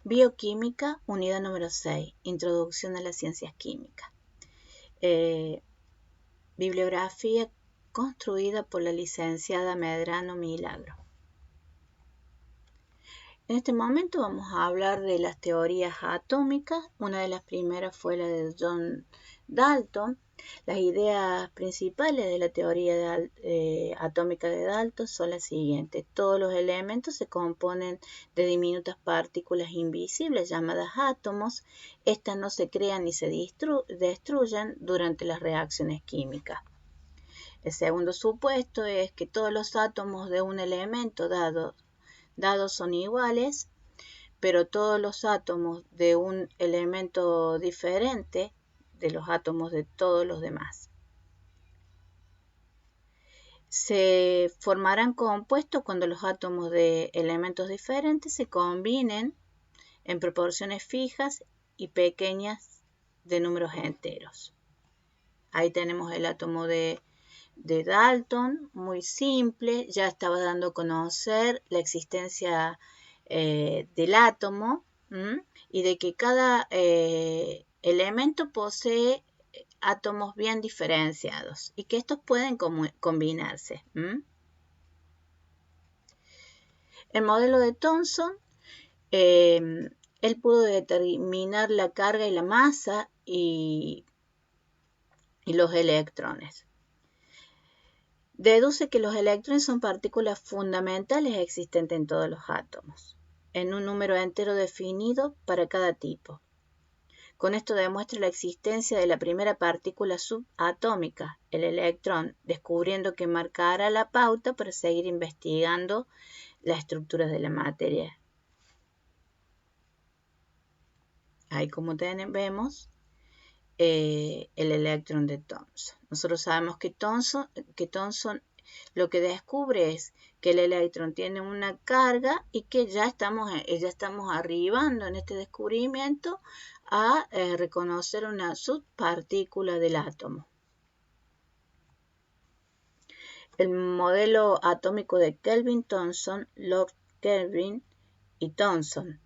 Bioquímica, unidad número 6, Introducción a las ciencias químicas. Bibliografía construida por la licenciada Medrano Milagro. En este momento vamos a hablar de las teorías atómicas. Una de las primeras fue la de John Dalton. Las ideas principales de la teoría atómica de Dalton son las siguientes. Todos los elementos se componen de diminutas partículas invisibles llamadas átomos. Estas no se crean ni se destruyen durante las reacciones químicas. El segundo supuesto es que todos los átomos de un elemento dado son iguales, pero todos los átomos de un elemento diferente de los átomos de todos los demás. Se formarán compuestos cuando los átomos de elementos diferentes se combinen en proporciones fijas y pequeñas de números enteros. Ahí tenemos el átomo de Dalton, muy simple, ya estaba dando a conocer la existencia del átomo y de que cada elemento posee átomos bien diferenciados y que estos pueden combinarse. El modelo de Thomson, él pudo determinar la carga y la masa y los electrones. Deduce que los electrones son partículas fundamentales existentes en todos los átomos, en un número entero definido para cada tipo. Con esto demuestra la existencia de la primera partícula subatómica, el electrón, descubriendo que marcará la pauta para seguir investigando las estructuras de la materia. Ahí como vemos el electrón de Thomson. Nosotros sabemos que Thomson lo que descubre es que el electrón tiene una carga y que ya estamos arribando en este descubrimiento a reconocer una subpartícula del átomo. El modelo atómico de Kelvin Thomson, Lord Kelvin y Thomson.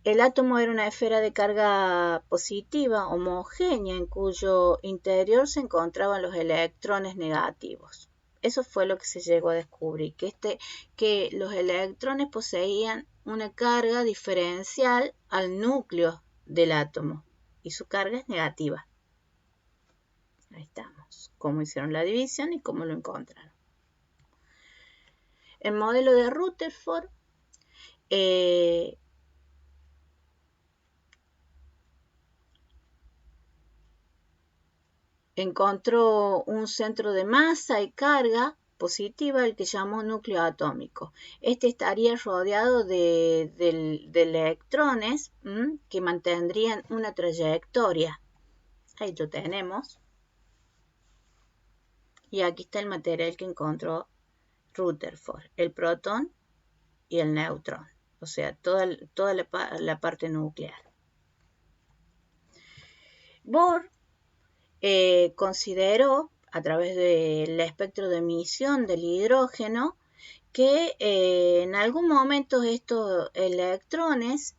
El átomo era una esfera de carga positiva homogénea en cuyo interior se encontraban los electrones negativos. Eso fue lo que se llegó a descubrir, que los electrones poseían una carga diferencial al núcleo del átomo y su carga es negativa. Ahí estamos, cómo hicieron la división y cómo lo encontraron. El modelo de Rutherford encontró un centro de masa y carga positiva, el que llamó núcleo atómico. Este estaría rodeado de electrones que mantendrían una trayectoria. Ahí lo tenemos. Y aquí está el material que encontró Rutherford, el protón y el neutrón, o sea, toda la parte nuclear. Bohr consideró, a través del espectro de emisión del hidrógeno, que en algún momento estos electrones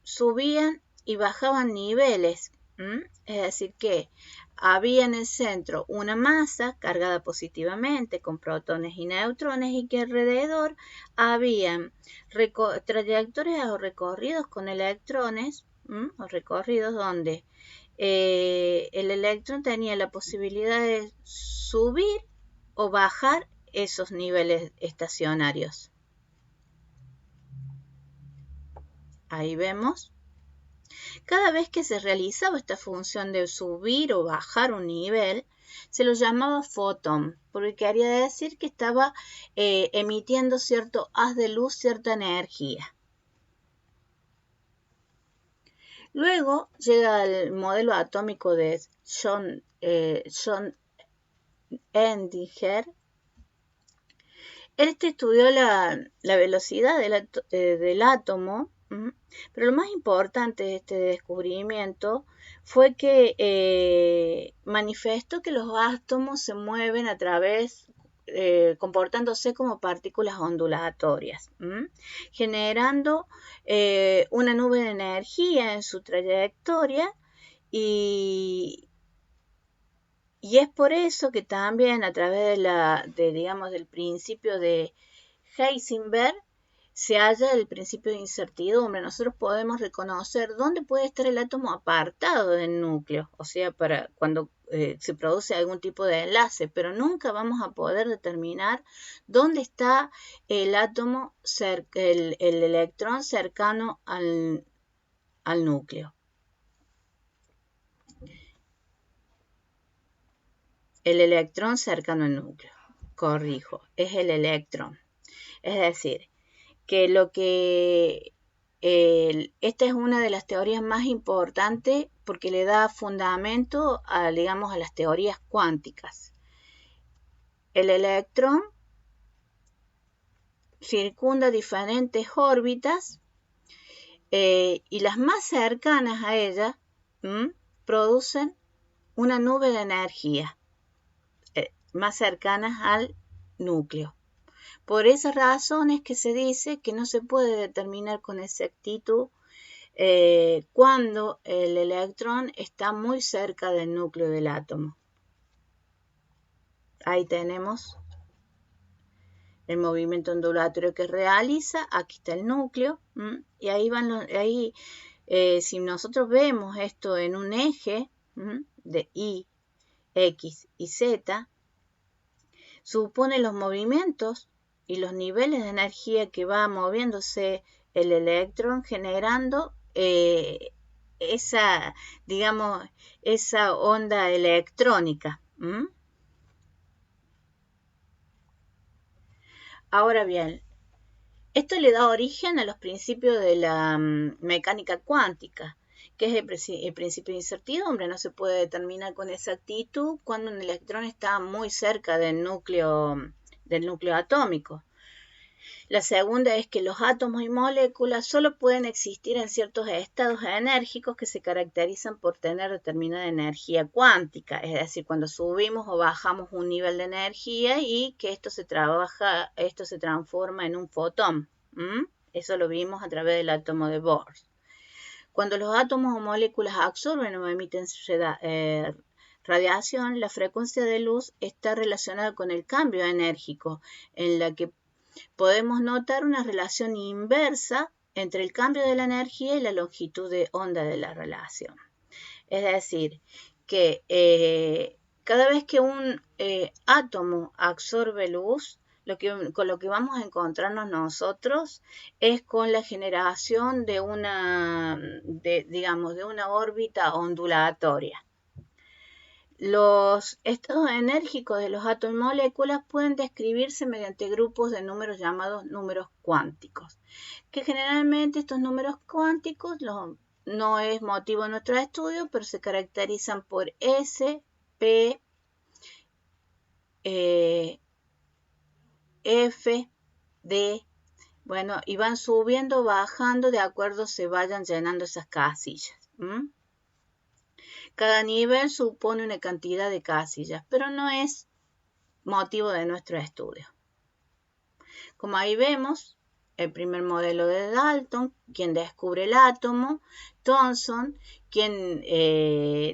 subían y bajaban niveles, es decir, que había en el centro una masa cargada positivamente con protones y neutrones y que alrededor habían trayectorias o recorridos con electrones, o recorridos donde el electrón tenía la posibilidad de subir o bajar esos niveles estacionarios. Ahí vemos. Cada vez que se realizaba esta función de subir o bajar un nivel, se lo llamaba fotón, porque quería decir que estaba emitiendo cierto haz de luz, cierta energía. Luego llega el modelo atómico de John Edinger. Este estudió la velocidad del átomo, pero lo más importante de este descubrimiento fue que manifestó que los átomos se mueven a través comportándose como partículas ondulatorias, generando una nube de energía en su trayectoria y es por eso que también a través digamos, del principio de Heisenberg se halla el principio de incertidumbre. Nosotros podemos reconocer dónde puede estar el átomo apartado del núcleo, o sea, para cuando se produce algún tipo de enlace, pero nunca vamos a poder determinar dónde está el átomo, el electrón cercano al núcleo. El electrón cercano al núcleo, corrijo, es el electrón. Es decir, que esta es una de las teorías más importantes porque le da fundamento digamos, a las teorías cuánticas. El electrón circunda diferentes órbitas y las más cercanas a ella producen una nube de energía más cercanas al núcleo. Por esa razón es que se dice que no se puede determinar con exactitud cuando el electrón está muy cerca del núcleo del átomo. Ahí tenemos el movimiento ondulatorio que realiza, aquí está el núcleo, y ahí si nosotros vemos esto en un eje de Y, X y Z, supone los movimientos y los niveles de energía que va moviéndose el electrón generando digamos, esa onda electrónica. Ahora bien, esto le da origen a los principios de la mecánica cuántica, que es el principio de incertidumbre. No se puede determinar con exactitud cuando un electrón está muy cerca del núcleo atómico. La segunda es que los átomos y moléculas solo pueden existir en ciertos estados enérgicos que se caracterizan por tener determinada energía cuántica, es decir, cuando subimos o bajamos un nivel de energía y que esto se transforma en un fotón. Eso lo vimos a través del átomo de Bohr. Cuando los átomos o moléculas absorben o emiten radiación, la frecuencia de luz está relacionada con el cambio enérgico, en la que podemos notar una relación inversa entre el cambio de la energía y la longitud de onda de la relación. Es decir, que cada vez que un átomo absorbe luz, con lo que vamos a encontrarnos nosotros es con la generación de una órbita ondulatoria. Los estados enérgicos de los átomos y moléculas pueden describirse mediante grupos de números llamados números cuánticos, que generalmente estos números cuánticos no es motivo de nuestro estudio, pero se caracterizan por S, P, F, D, bueno, y van subiendo, bajando de acuerdo se vayan llenando esas casillas. Cada nivel supone una cantidad de casillas, pero no es motivo de nuestro estudio. Como ahí vemos, el primer modelo de Dalton, quien descubre el átomo, Thomson, quien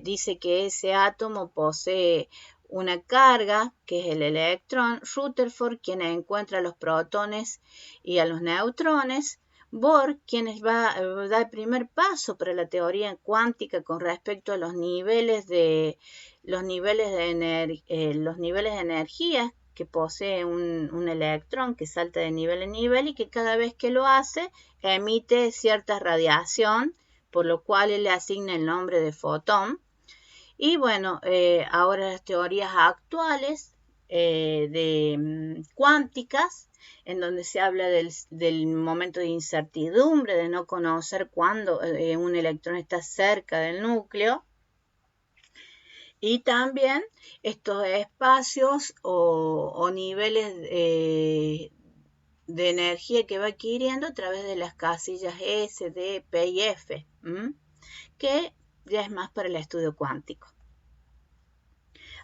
dice que ese átomo posee una carga, que es el electrón, Rutherford, quien encuentra los protones y a los neutrones, Bohr, quien va a dar el primer paso para la teoría cuántica con respecto a los niveles de energía que posee un electrón que salta de nivel en nivel y que cada vez que lo hace emite cierta radiación, por lo cual él le asigna el nombre de fotón. Y bueno, ahora las teorías actuales cuánticas, en donde se habla del momento de incertidumbre, de no conocer cuándo un electrón está cerca del núcleo, y también estos espacios o niveles de energía que va adquiriendo a través de las casillas S, D, P y F, que ya es más para el estudio cuántico.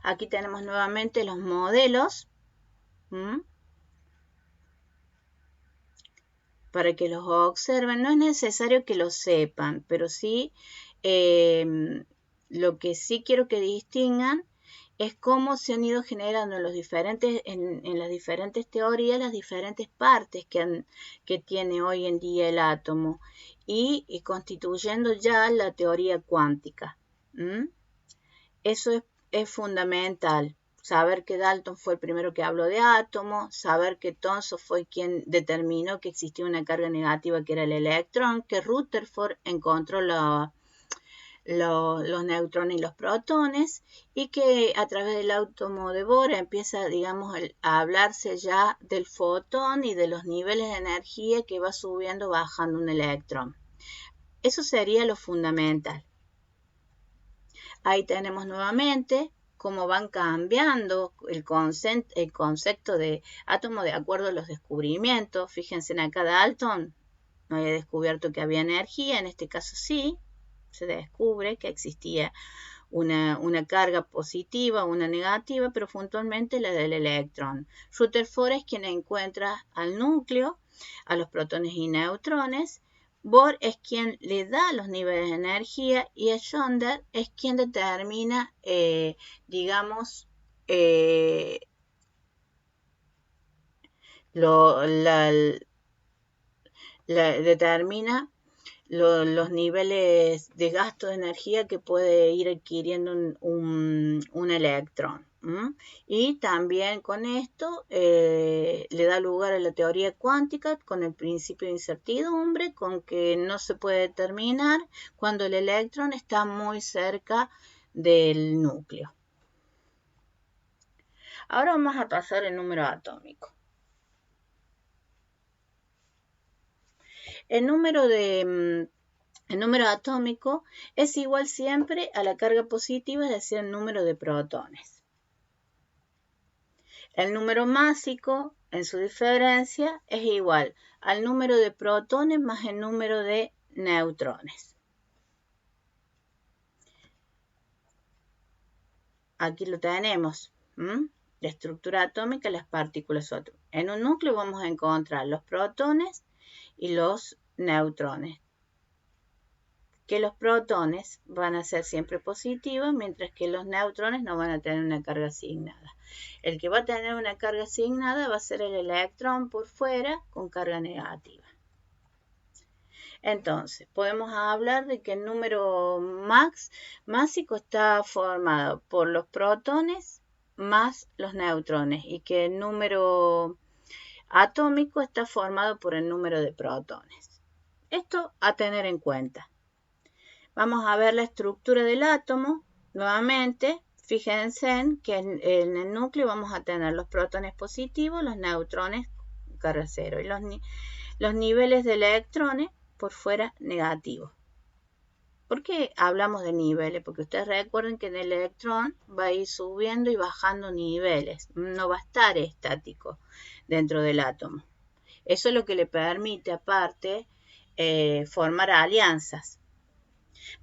Aquí tenemos nuevamente los modelos Para que los observen. No es necesario que lo sepan, pero sí lo que sí quiero que distingan es cómo se han ido generando en las diferentes teorías las diferentes partes que tiene hoy en día el átomo y constituyendo ya la teoría cuántica. Eso es fundamental. Saber que Dalton fue el primero que habló de átomos, saber que Thomson fue quien determinó que existía una carga negativa que era el electrón, que Rutherford encontró los neutrones y los protones, y que a través del átomo de Bohr empieza, digamos, a hablarse ya del fotón y de los niveles de energía que va subiendo, bajando un electrón. Eso sería lo fundamental. Ahí tenemos nuevamente cómo van cambiando el concepto de átomo de acuerdo a los descubrimientos. Fíjense en acá Dalton, no había descubierto que había energía, en este caso sí, se descubre que existía una carga positiva, una negativa, pero puntualmente la del electrón. Rutherford es quien encuentra al núcleo, a los protones y neutrones. Bohr es quien le da los niveles de energía y Schrödinger es quien determina, digamos, determina los niveles de gasto de energía que puede ir adquiriendo un electrón. Y también con esto le da lugar a la teoría cuántica con el principio de incertidumbre, con que no se puede determinar cuando el electrón está muy cerca del núcleo. Ahora vamos a pasar al número atómico. El número atómico es igual siempre a la carga positiva, es decir, el número de protones. El número másico, en su diferencia, es igual al número de protones más el número de neutrones. Aquí lo tenemos. La estructura atómica, las partículas. En un núcleo vamos a encontrar los protones y los neutrones. Que los protones van a ser siempre positivos, mientras que los neutrones no van a tener una carga asignada. El que va a tener una carga asignada va a ser el electrón por fuera con carga negativa. Entonces, podemos hablar de que el número másico está formado por los protones más los neutrones y que el número atómico está formado por el número de protones. Esto a tener en cuenta. Vamos a ver la estructura del átomo. Nuevamente, fíjense que en el núcleo vamos a tener los protones positivos, los neutrones carga cero y los niveles de electrones por fuera negativos. ¿Por qué hablamos de niveles? Porque ustedes recuerden que en el electrón va a ir subiendo y bajando niveles. No va a estar estático dentro del átomo. Eso es lo que le permite, aparte, formar alianzas.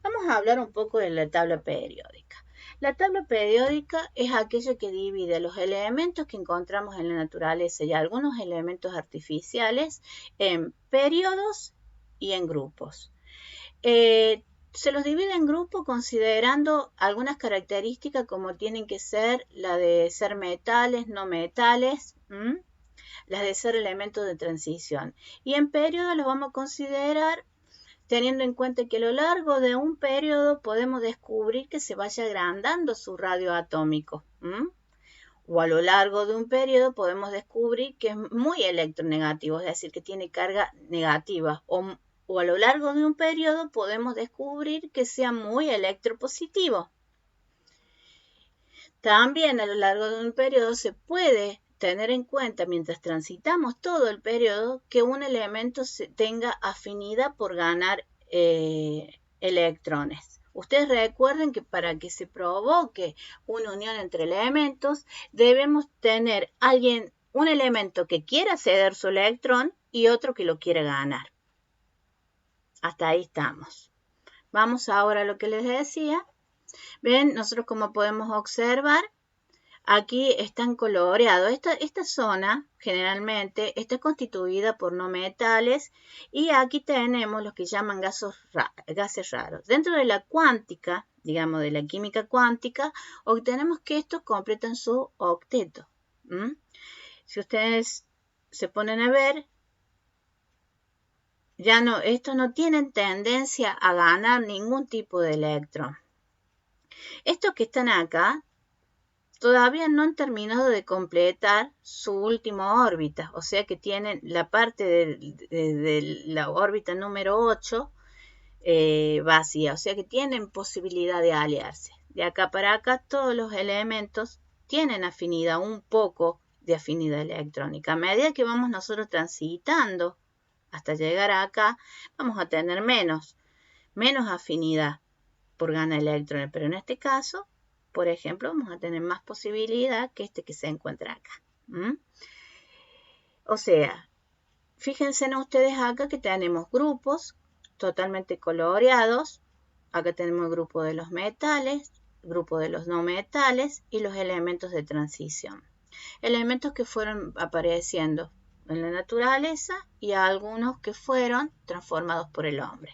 Vamos a hablar un poco de la tabla periódica. La tabla periódica es aquella que divide los elementos que encontramos en la naturaleza y algunos elementos artificiales en periodos y en grupos. Se los divide en grupos considerando algunas características como tienen que ser la de ser metales, no metales, las de ser elementos de transición. Y en periodos los vamos a considerar teniendo en cuenta que a lo largo de un periodo podemos descubrir que se vaya agrandando su radio atómico. O a lo largo de un periodo podemos descubrir que es muy electronegativo, es decir, que tiene carga negativa. O a lo largo de un periodo podemos descubrir que sea muy electropositivo. También a lo largo de un periodo se puede tener en cuenta, mientras transitamos todo el periodo, que un elemento tenga afinidad por ganar electrones. Ustedes recuerden que para que se provoque una unión entre elementos, debemos tener un elemento que quiera ceder su electrón y otro que lo quiera ganar. Hasta ahí estamos. Vamos ahora a lo que les decía. Ven, nosotros como podemos observar, Aquí están coloreados. Esta zona generalmente está constituida por no metales y aquí tenemos los que llaman gases raros. Dentro de la cuántica, digamos de la química cuántica, obtenemos que estos completan su octeto. Si ustedes se ponen a ver, estos no tienen tendencia a ganar ningún tipo de electrón. Estos que están acá todavía no han terminado de completar su última órbita, o sea que tienen la parte de la órbita número 8 vacía, o sea que tienen posibilidad de aliarse. De acá para acá todos los elementos tienen afinidad, un poco de afinidad electrónica. A medida que vamos nosotros transitando hasta llegar acá, vamos a tener menos afinidad por ganar electrones, pero en este caso, por ejemplo, vamos a tener más posibilidad que este que se encuentra acá. O sea, fíjense en ustedes acá que tenemos grupos totalmente coloreados. Acá tenemos el grupo de los metales, grupo de los no metales y los elementos de transición. Elementos que fueron apareciendo en la naturaleza y algunos que fueron transformados por el hombre.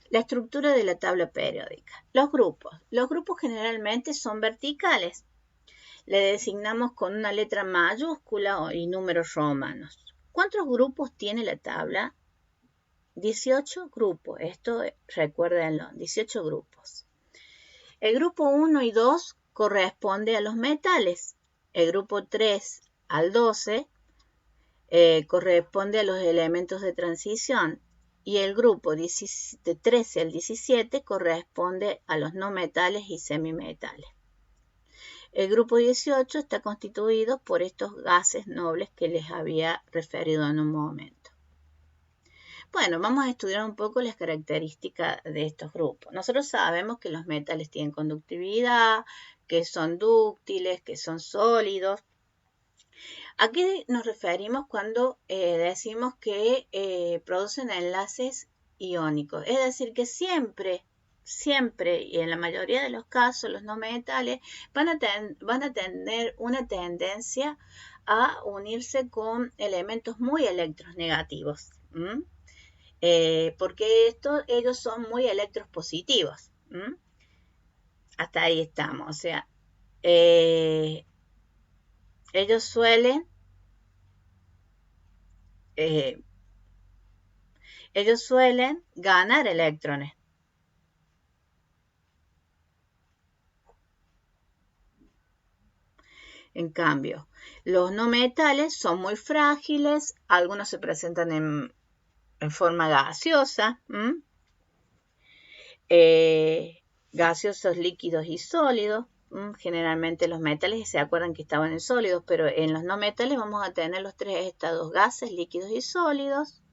La estructura de la tabla periódica. Los grupos generalmente son verticales. Le designamos con una letra mayúscula y números romanos. ¿Cuántos grupos tiene la tabla? 18 grupos. Esto recuérdenlo, 18 grupos. El grupo 1 y 2 corresponde a los metales. El grupo 3 al 12 corresponde a los elementos de transición. Y el grupo de 13 al 17 corresponde a los no metales y semimetales. El grupo 18 está constituido por estos gases nobles que les había referido en un momento. Bueno, vamos a estudiar un poco las características de estos grupos. Nosotros sabemos que los metales tienen conductividad, que son dúctiles, que son sólidos. ¿A qué nos referimos cuando decimos que producen enlaces iónicos? Es decir, que siempre, y en la mayoría de los casos, los no metales van a tener una tendencia a unirse con elementos muy electronegativos. Porque ellos son muy electropositivos. Hasta ahí estamos. O sea, ellos suelen ganar electrones. En cambio, los no metales son muy frágiles, algunos se presentan en forma gaseosa, gaseosos, líquidos y sólidos. Generalmente los metales se acuerdan que estaban en sólidos, pero en los no metales vamos a tener los tres estados: gases, líquidos y sólidos.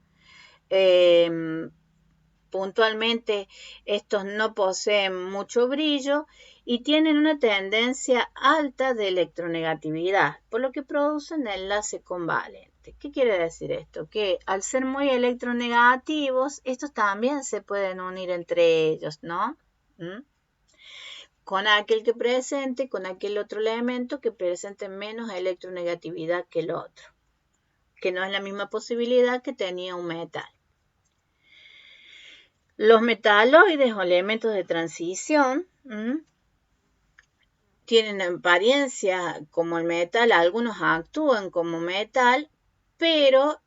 Puntualmente estos no poseen mucho brillo y tienen una tendencia alta de electronegatividad, por lo que producen enlace convalente. ¿Qué quiere decir esto? Que al ser muy electronegativos, estos también se pueden unir entre ellos, ¿no? Con aquel otro elemento que presente menos electronegatividad que el otro, que no es la misma posibilidad que tenía un metal. Los metaloides o elementos de transición tienen apariencia como el metal, algunos actúan como metal, pero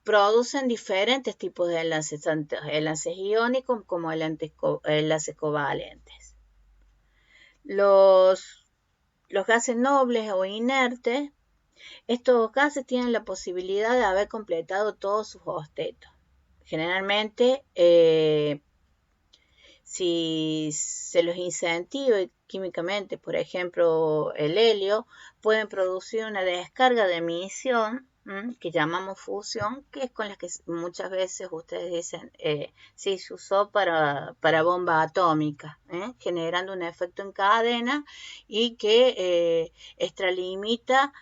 producen diferentes tipos de enlaces, tanto enlaces iónicos como enlaces covalentes. Los gases nobles o inertes, estos gases tienen la posibilidad de haber completado todos sus octetos. Generalmente, si se los incentiva químicamente, por ejemplo, el helio, pueden producir una descarga de emisión que llamamos fusión, que es con la que muchas veces ustedes dicen, sí, se usó para bomba atómica, generando un efecto en cadena y que extralimita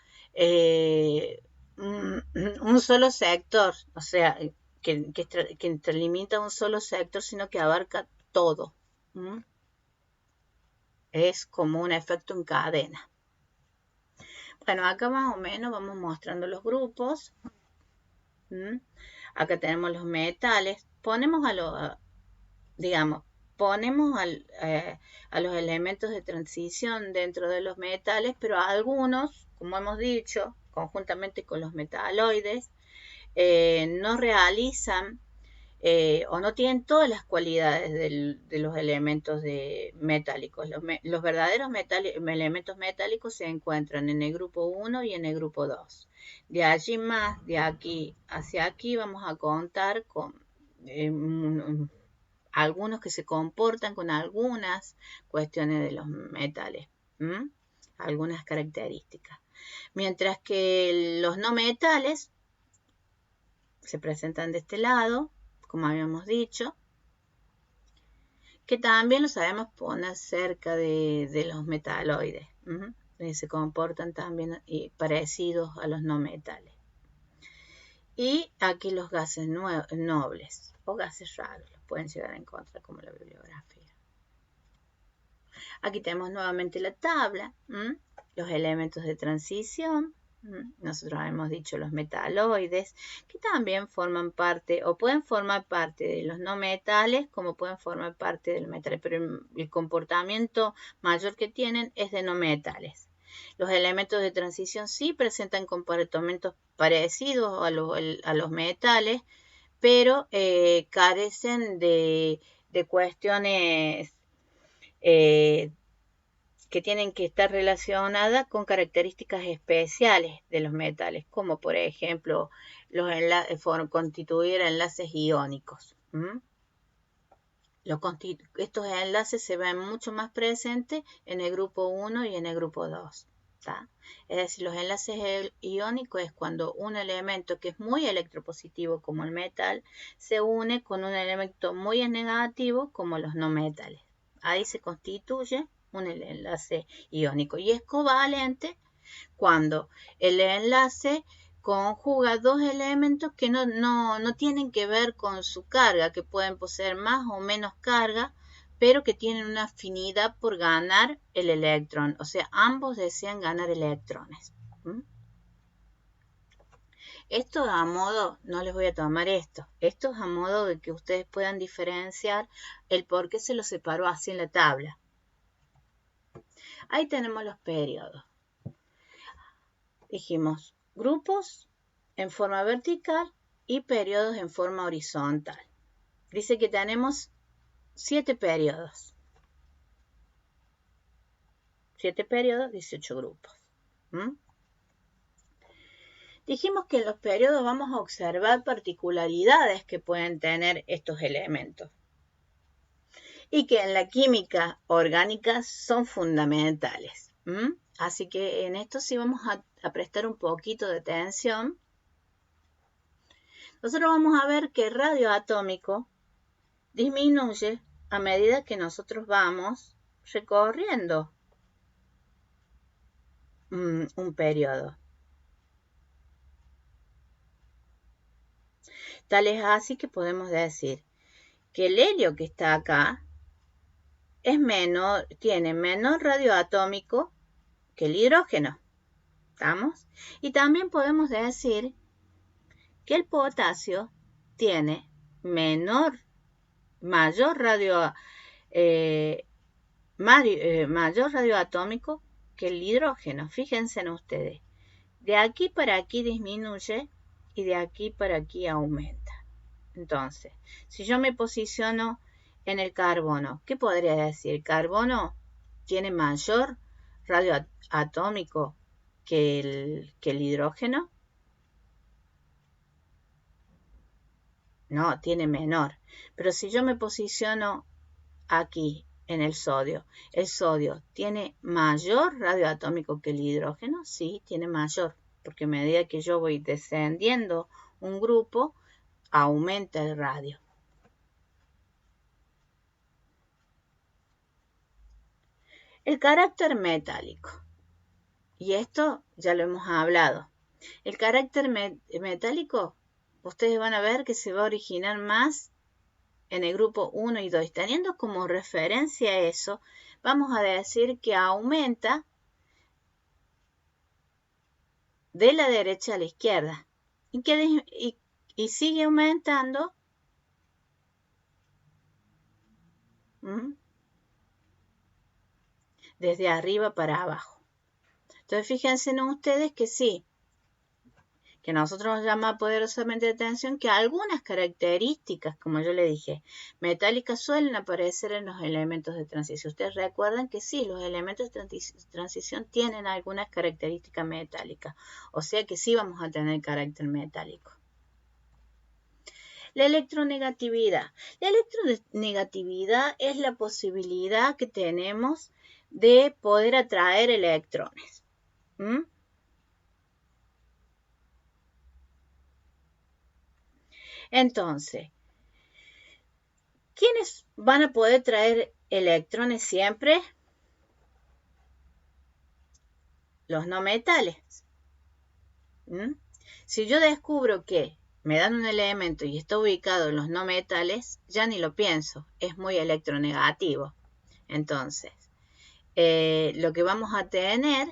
un solo sector, o sea, que extralimita un solo sector, sino que abarca todo. Es como un efecto en cadena. Bueno, acá más o menos vamos mostrando los grupos. Acá tenemos los metales. Ponemos a los elementos de transición dentro de los metales, pero algunos, como hemos dicho, conjuntamente con los metaloides, no realizan o no tienen todas las cualidades de los elementos metálicos. Los verdaderos elementos metálicos se encuentran en el grupo 1 y en el grupo 2. De allí más, de aquí hacia aquí, vamos a contar con algunos que se comportan con algunas cuestiones de los metales, algunas características. Mientras que los no metales se presentan de este lado, como habíamos dicho, que también lo sabemos poner cerca de los metaloides, se comportan también parecidos a los no metales. Y aquí los gases nobles o gases raros los pueden llegar a encontrar como la bibliografía. Aquí tenemos nuevamente la tabla, los elementos de transición. Nosotros hemos dicho los metaloides, que también forman parte o pueden formar parte de los no metales, como pueden formar parte de los metales, pero el comportamiento mayor que tienen es de no metales. Los elementos de transición sí presentan comportamientos parecidos a los metales, pero carecen de cuestiones que tienen que estar relacionadas con características especiales de los metales, como por ejemplo constituir enlaces iónicos. Estos enlaces se ven mucho más presentes en el grupo 1 y en el grupo 2. Es decir, los enlaces iónicos es cuando un elemento que es muy electropositivo como el metal se une con un elemento muy negativo como los no metales. Ahí se constituye un enlace iónico y es covalente cuando el enlace conjuga dos elementos que no tienen que ver con su carga, que pueden poseer más o menos carga, pero que tienen una afinidad por ganar el electrón. O sea, ambos desean ganar electrones. Esto a modo, no les voy a tomar esto es a modo de que ustedes puedan diferenciar el por qué se los separó así en la tabla. Ahí tenemos los periodos. Dijimos grupos en forma vertical y periodos en forma horizontal. Dice que tenemos 7 periodos. 7 periodos, 18 grupos. Dijimos que en los periodos vamos a observar particularidades que pueden tener estos elementos y que en la química orgánica son fundamentales. Así que en esto sí vamos a prestar un poquito de atención. Nosotros vamos a ver que el radio atómico disminuye a medida que nosotros vamos recorriendo un periodo. Tal es así que podemos decir que el helio que está acá es tiene menor radio atómico que el hidrógeno. ¿Estamos? Y también podemos decir que el potasio tiene mayor radio atómico que el hidrógeno. Fíjense en ustedes. De aquí para aquí disminuye y de aquí para aquí aumenta. Entonces, si yo me posiciono en el carbono, ¿qué podría decir? El carbono tiene mayor radio atómico que el hidrógeno. No, tiene menor. Pero si yo me posiciono aquí en el sodio tiene mayor radio atómico que el hidrógeno. Sí, tiene mayor, porque a medida que yo voy descendiendo un grupo, aumenta el radio. El carácter metálico. Y esto ya lo hemos hablado. El carácter metálico, ustedes van a ver que se va a originar más en el grupo 1 y 2. Teniendo como referencia eso, vamos a decir que aumenta de la derecha a la izquierda y sigue aumentando desde arriba para abajo. Entonces fíjense en ustedes que sí, que a nosotros nos llama poderosamente la atención que algunas características, como yo le dije, metálicas suelen aparecer en los elementos de transición. Ustedes recuerdan que sí, los elementos de transición tienen algunas características metálicas, o sea que sí vamos a tener carácter metálico. La electronegatividad. La electronegatividad es la posibilidad que tenemos de poder atraer electrones. Entonces, ¿quiénes van a poder traer electrones siempre? Los no metales. Si yo descubro que me dan un elemento y está ubicado en los no metales, ya ni lo pienso, es muy electronegativo. Entonces, lo que vamos a tener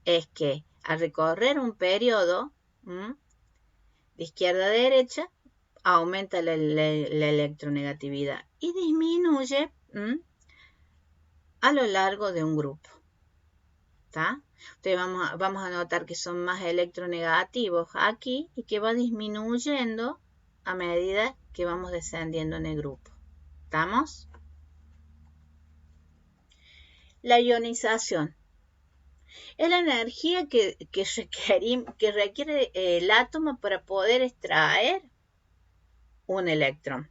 es que al recorrer un periodo de izquierda a derecha, aumenta la electronegatividad y disminuye a lo largo de un grupo. ¿Está? Entonces vamos a notar que son más electronegativos aquí y que va disminuyendo a medida que vamos descendiendo en el grupo. ¿Estamos? La ionización es la energía que requiere el átomo para poder extraer un electrón.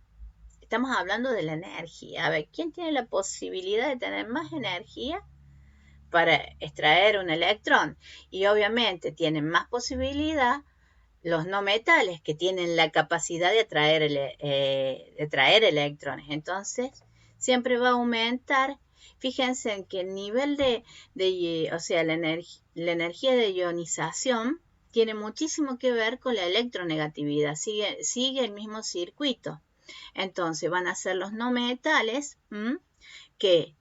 Estamos hablando de la energía. A ver, ¿quién tiene la posibilidad de tener más energía para extraer un electrón? Y obviamente tienen más posibilidad los no metales, que tienen la capacidad de traer electrones. Entonces, siempre va a aumentar. Fíjense en que el nivel o sea, la energía de ionización tiene muchísimo que ver con la electronegatividad. Sigue el mismo circuito. Entonces, van a ser los no metales que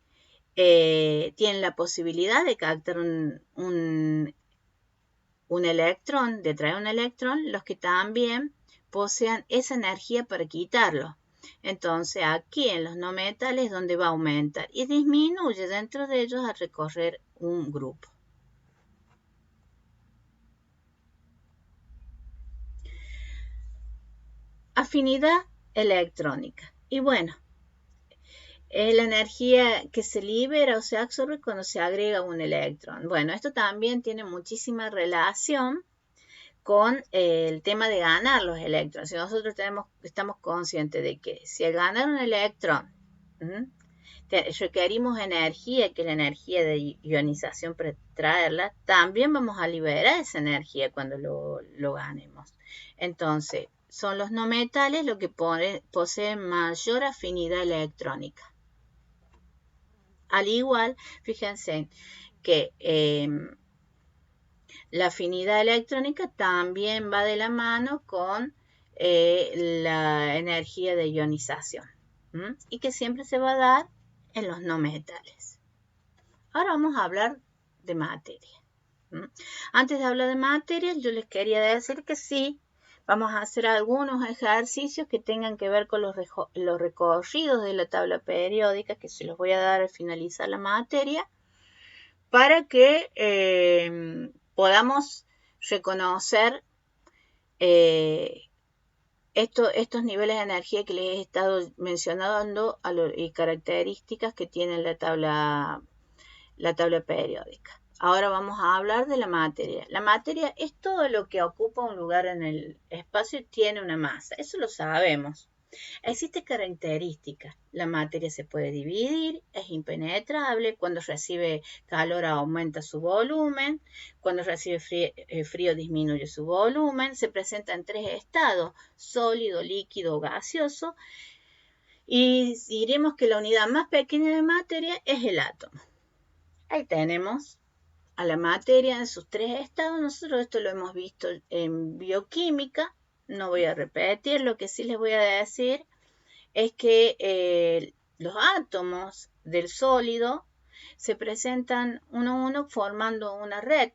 tienen la posibilidad de captar un electrón, de traer un electrón, los que también posean esa energía para quitarlo. Entonces aquí en los no metales donde va a aumentar y disminuye dentro de ellos al recorrer un grupo. Afinidad electrónica. Y bueno, es la energía que se libera o se absorbe cuando se agrega un electrón. Bueno, esto también tiene muchísima relación con el tema de ganar los electrones. Si nosotros estamos conscientes de que si al ganar un electrón requerimos energía, que es la energía de ionización para traerla, también vamos a liberar esa energía cuando lo ganemos. Entonces, son los no metales los que poseen mayor afinidad electrónica. Al igual, fíjense que la afinidad electrónica también va de la mano con la energía de ionización y que siempre se va a dar en los no metales. Ahora vamos a hablar de materia. Antes de hablar de materia, yo les quería decir que sí, vamos a hacer algunos ejercicios que tengan que ver con los recorridos de la tabla periódica, que se los voy a dar al finalizar la materia, para que podamos reconocer estos niveles de energía que les he estado mencionando y características que tiene la tabla periódica. Ahora vamos a hablar de la materia. La materia es todo lo que ocupa un lugar en el espacio y tiene una masa. Eso lo sabemos. Existe características. La materia se puede dividir, es impenetrable, cuando recibe calor aumenta su volumen, cuando recibe frío disminuye su volumen, se presenta en tres estados, sólido, líquido o gaseoso, y diremos que la unidad más pequeña de materia es el átomo. Ahí tenemos a la materia en sus tres estados. Nosotros esto lo hemos visto en bioquímica, no voy a repetir, lo que sí les voy a decir es que los átomos del sólido se presentan uno a uno formando una red.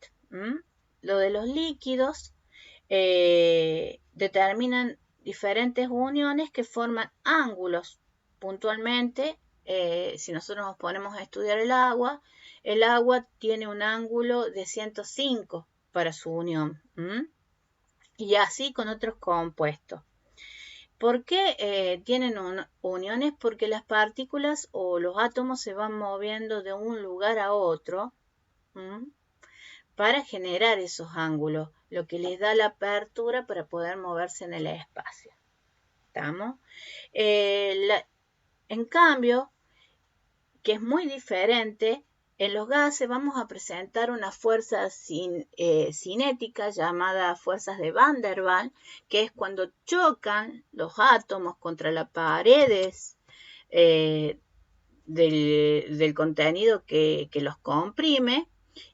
Lo de los líquidos determinan diferentes uniones que forman ángulos. Puntualmente, si nosotros nos ponemos a estudiar el agua tiene un ángulo de 105 para su unión. Y así con otros compuestos. ¿Por qué tienen uniones? Porque las partículas o los átomos se van moviendo de un lugar a otro para generar esos ángulos, lo que les da la apertura para poder moverse en el espacio. ¿Estamos? En cambio, que es muy diferente, en los gases vamos a presentar una fuerza cinética llamada fuerzas de Van der Waals, que es cuando chocan los átomos contra las paredes del contenido que los comprime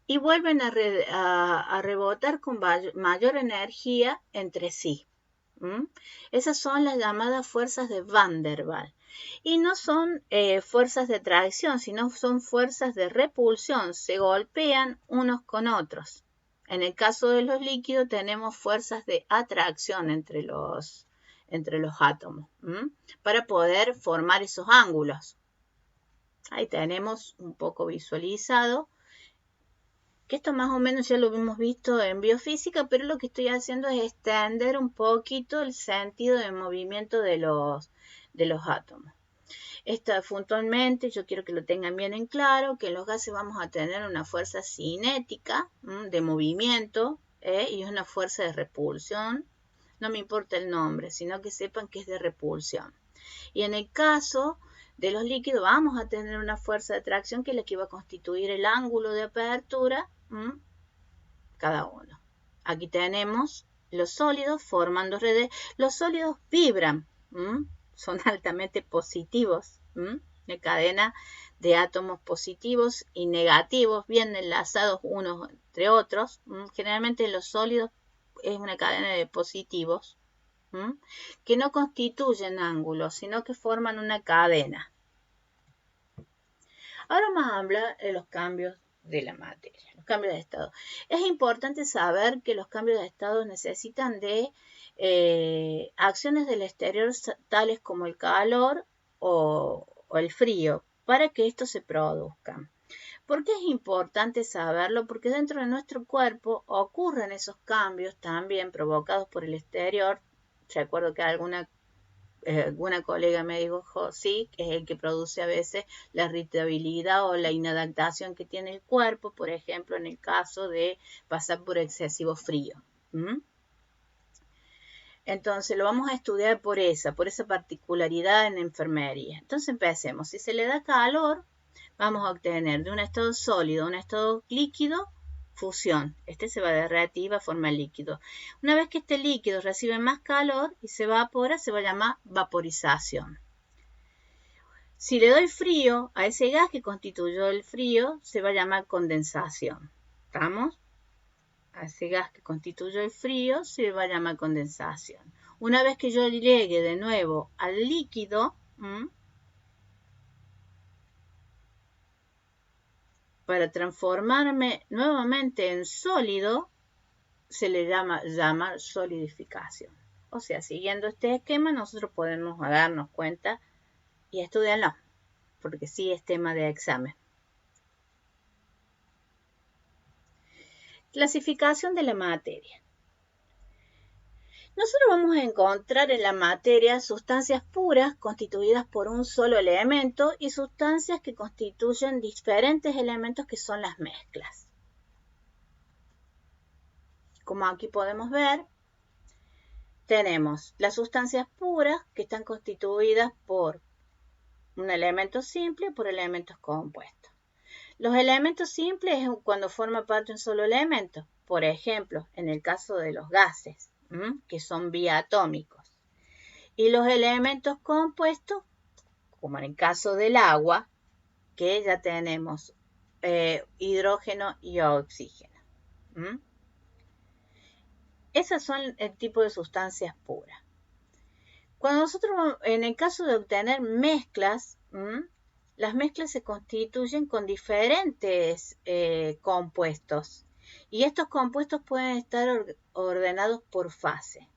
y vuelven a rebotar con mayor energía entre sí. Esas son las llamadas fuerzas de Van der Waals. Y no son fuerzas de atracción, sino son fuerzas de repulsión. Se golpean unos con otros. En el caso de los líquidos tenemos fuerzas de atracción entre los átomos para poder formar esos ángulos. Ahí tenemos un poco visualizado que esto más o menos ya lo hemos visto en biofísica, pero lo que estoy haciendo es extender un poquito el sentido de movimiento de los átomos. Puntualmente, yo quiero que lo tengan bien en claro, que en los gases vamos a tener una fuerza cinética de movimiento y una fuerza de repulsión. No me importa el nombre, sino que sepan que es de repulsión. Y en el caso de los líquidos vamos a tener una fuerza de atracción que es la que va a constituir el ángulo de apertura cada uno. Aquí tenemos los sólidos formando redes. Los sólidos vibran, son altamente positivos. La cadena de átomos positivos y negativos bien enlazados unos entre otros. Generalmente los sólidos es una cadena de positivos que no constituyen ángulos, sino que forman una cadena. Ahora vamos a hablar de los cambios de la materia, los cambios de estado. Es importante saber que los cambios de estado necesitan de acciones del exterior tales como el calor o el frío para que estos se produzcan. ¿Por qué es importante saberlo? Porque dentro de nuestro cuerpo ocurren esos cambios también provocados por el exterior. Recuerdo que alguna colega me dijo, sí, que es el que produce a veces la irritabilidad o la inadaptación que tiene el cuerpo, por ejemplo, en el caso de pasar por excesivo frío. Entonces lo vamos a estudiar por esa particularidad en enfermería. Entonces empecemos. Si se le da calor, vamos a obtener de un estado sólido a un estado líquido fusión. Este se va a derretir y va a formar líquido. Una vez que este líquido recibe más calor y se evapora, se va a llamar vaporización. Si le doy frío a ese gas que constituyó el frío, se va a llamar condensación. ¿Estamos? A ese gas que constituyó el frío se va a llamar condensación. Una vez que yo llegue de nuevo al líquido, para transformarme nuevamente en sólido, se le llama solidificación. O sea, siguiendo este esquema, nosotros podemos darnos cuenta y estudiarlo, porque sí es tema de examen. Clasificación de la materia. Nosotros vamos a encontrar en la materia sustancias puras constituidas por un solo elemento y sustancias que constituyen diferentes elementos que son las mezclas. Como aquí podemos ver, tenemos las sustancias puras que están constituidas por un elemento simple y por elementos compuestos. Los elementos simples es cuando forma parte de un solo elemento. Por ejemplo, en el caso de los gases, que son biatómicos. Y los elementos compuestos, como en el caso del agua, que ya tenemos hidrógeno y oxígeno. Esas son el tipo de sustancias puras. Cuando nosotros, en el caso de obtener mezclas, las mezclas se constituyen con diferentes compuestos. Y estos compuestos pueden estar ordenados por fase.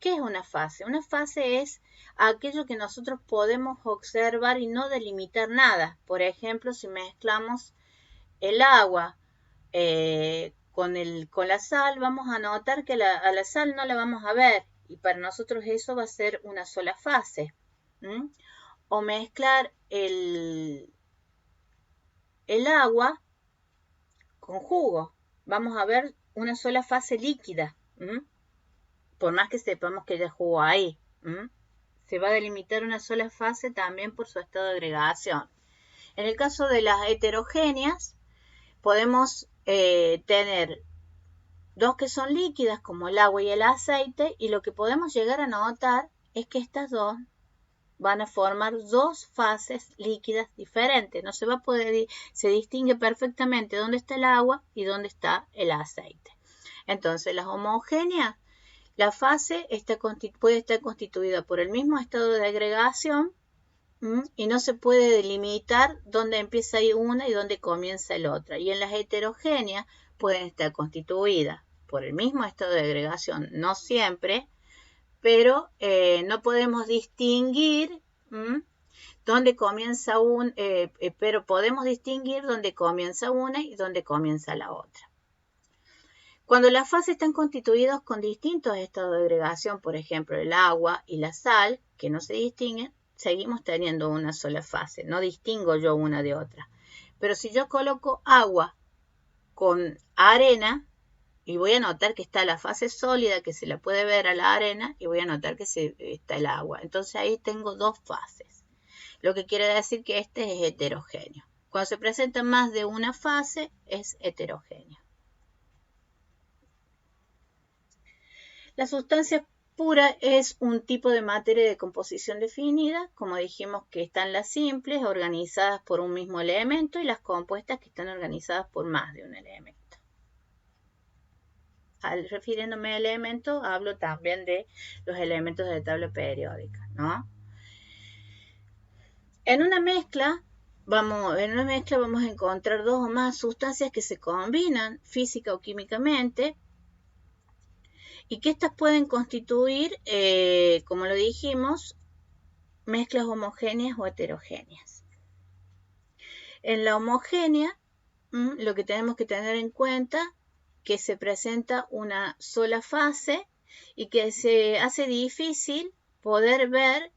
¿Qué es una fase? Una fase es aquello que nosotros podemos observar y no delimitar nada. Por ejemplo, si mezclamos el agua con la sal, vamos a notar que a la sal no la vamos a ver. Y para nosotros eso va a ser una sola fase. O mezclar el agua con jugo. Vamos a ver una sola fase líquida. Por más que sepamos que haya jugo ahí. Se va a delimitar una sola fase también por su estado de agregación. En el caso de las heterogéneas, podemos tener dos que son líquidas, como el agua y el aceite, y lo que podemos llegar a notar es que estas dos van a formar dos fases líquidas diferentes. No se va a poder, se distingue perfectamente dónde está el agua y dónde está el aceite. Entonces, las homogéneas, la fase puede estar constituida por el mismo estado de agregación y no se puede delimitar dónde empieza una y dónde comienza la otra. Y en las heterogéneas pueden estar constituidas por el mismo estado de agregación, no siempre, pero no podemos distinguir dónde comienza pero podemos distinguir dónde comienza una y dónde comienza la otra. Cuando las fases están constituidas con distintos estados de agregación, por ejemplo el agua y la sal, que no se distinguen, seguimos teniendo una sola fase, no distingo yo una de otra. Pero si yo coloco agua con arena, y voy a notar que está la fase sólida, que se la puede ver a la arena, y voy a notar que está el agua. Entonces ahí tengo dos fases, lo que quiere decir que este es heterogéneo. Cuando se presenta más de una fase, es heterogéneo. La sustancia pura es un tipo de materia de composición definida, como dijimos que están las simples, organizadas por un mismo elemento, y las compuestas que están organizadas por más de un elemento. Al refiriéndome a elementos, hablo también de los elementos de tabla periódica, ¿no? En una mezcla vamos a encontrar dos o más sustancias que se combinan física o químicamente y que estas pueden constituir, como lo dijimos, mezclas homogéneas o heterogéneas. En la homogénea, lo que tenemos que tener en cuenta que se presenta una sola fase y que se hace difícil poder ver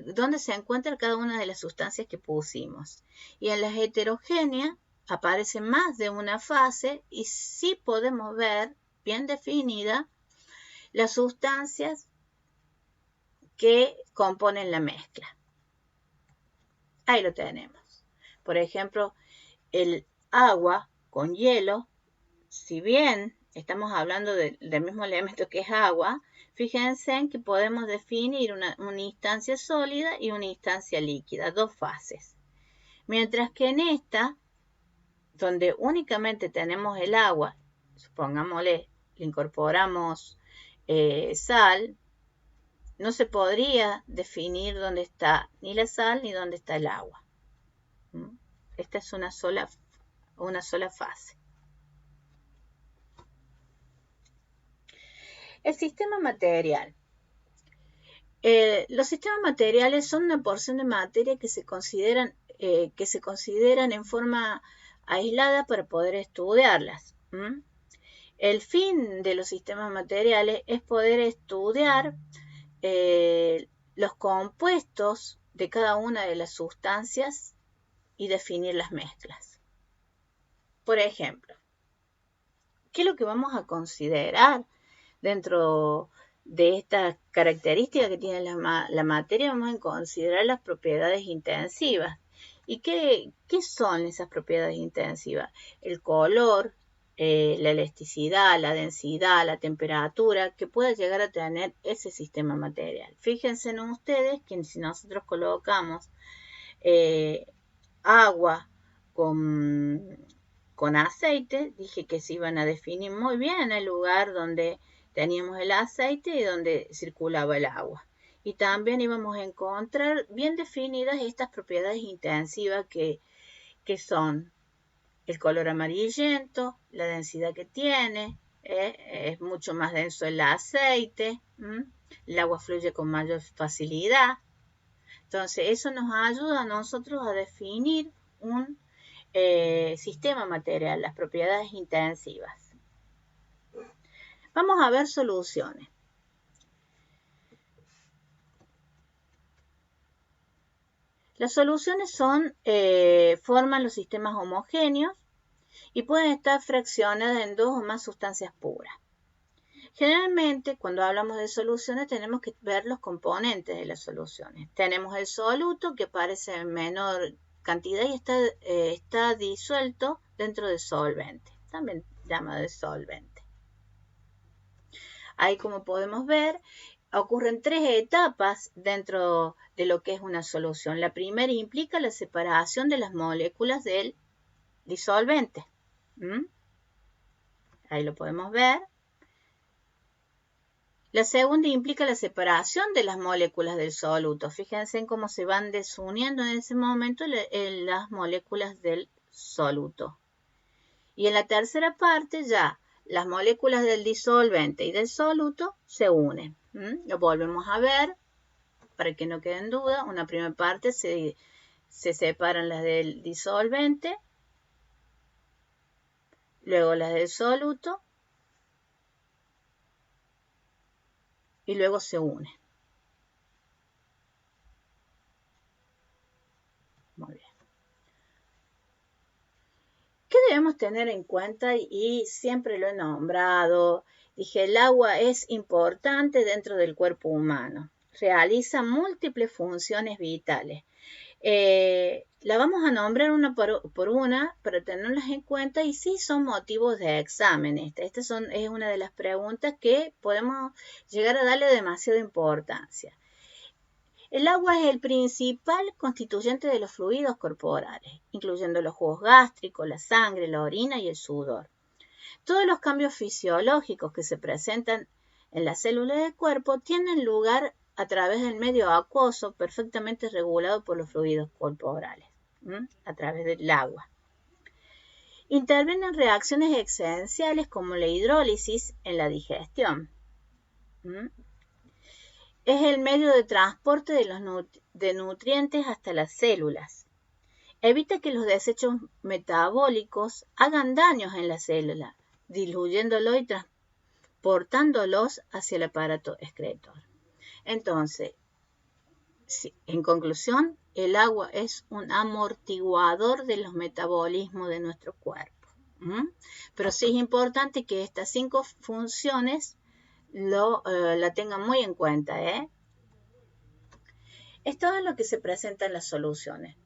dónde se encuentra cada una de las sustancias que pusimos. Y en las heterogéneas aparece más de una fase y sí podemos ver bien definida las sustancias que componen la mezcla. Ahí lo tenemos. Por ejemplo, el agua con hielo, si bien estamos hablando del mismo elemento que es agua, fíjense en que podemos definir una instancia sólida y una instancia líquida, dos fases. Mientras que en esta, donde únicamente tenemos el agua, supongámosle, le incorporamos sal, no se podría definir dónde está ni la sal ni dónde está el agua. Esta es una sola fase. El sistema material. Los sistemas materiales son una porción de materia que se consideran en forma aislada para poder estudiarlas. El fin de los sistemas materiales es poder estudiar los compuestos de cada una de las sustancias y definir las mezclas. Por ejemplo, ¿qué es lo que vamos a considerar dentro de estas características que tiene la materia? Vamos a considerar las propiedades intensivas. ¿Y qué son esas propiedades intensivas? El color, la elasticidad, la densidad, la temperatura que puede llegar a tener ese sistema material. Fíjense en ustedes que si nosotros colocamos agua con con aceite. Dije que se iban a definir muy bien el lugar donde teníamos el aceite y donde circulaba el agua. Y también íbamos a encontrar bien definidas estas propiedades intensivas que son el color amarillento, la densidad que tiene, es mucho más denso el aceite, el agua fluye con mayor facilidad. Entonces, eso nos ayuda a nosotros a definir un sistema material, las propiedades intensivas. Vamos a ver soluciones. Las soluciones forman los sistemas homogéneos y pueden estar fraccionadas en dos o más sustancias puras. Generalmente, cuando hablamos de soluciones, tenemos que ver los componentes de las soluciones. Tenemos el soluto, que parece en menor cantidad y está disuelto dentro del solvente, también llamado solvente. Ahí, como podemos ver, ocurren tres etapas dentro de lo que es una solución. La primera implica la separación de las moléculas del disolvente. Ahí lo podemos ver. La segunda implica la separación de las moléculas del soluto. Fíjense en cómo se van desuniendo en ese momento las moléculas del soluto. Y en la tercera parte ya las moléculas del disolvente y del soluto se unen. Lo volvemos a ver para que no quede en duda. Una primera parte se separan las del disolvente, luego las del soluto y luego se unen. Muy bien. ¿Qué debemos tener en cuenta? Y siempre lo he nombrado. Dije, el agua es importante dentro del cuerpo humano. Realiza múltiples funciones vitales. La vamos a nombrar una por una para tenerlas en cuenta y sí son motivos de examen. Esta es una de las preguntas que podemos llegar a darle demasiada importancia. El agua es el principal constituyente de los fluidos corporales, incluyendo los jugos gástricos, la sangre, la orina y el sudor. Todos los cambios fisiológicos que se presentan en las células del cuerpo tienen lugar a través del medio acuoso perfectamente regulado por los fluidos corporales, a través del agua. Intervienen reacciones esenciales como la hidrólisis en la digestión. Es el medio de transporte de nutrientes hasta las células. Evita que los desechos metabólicos hagan daños en la célula, diluyéndolos y transportándolos hacia el aparato excretor. Entonces, en conclusión, el agua es un amortiguador de los metabolismos de nuestro cuerpo. Pero sí es importante que estas 5 funciones la tengan muy en cuenta. Esto es lo que se presenta en las soluciones.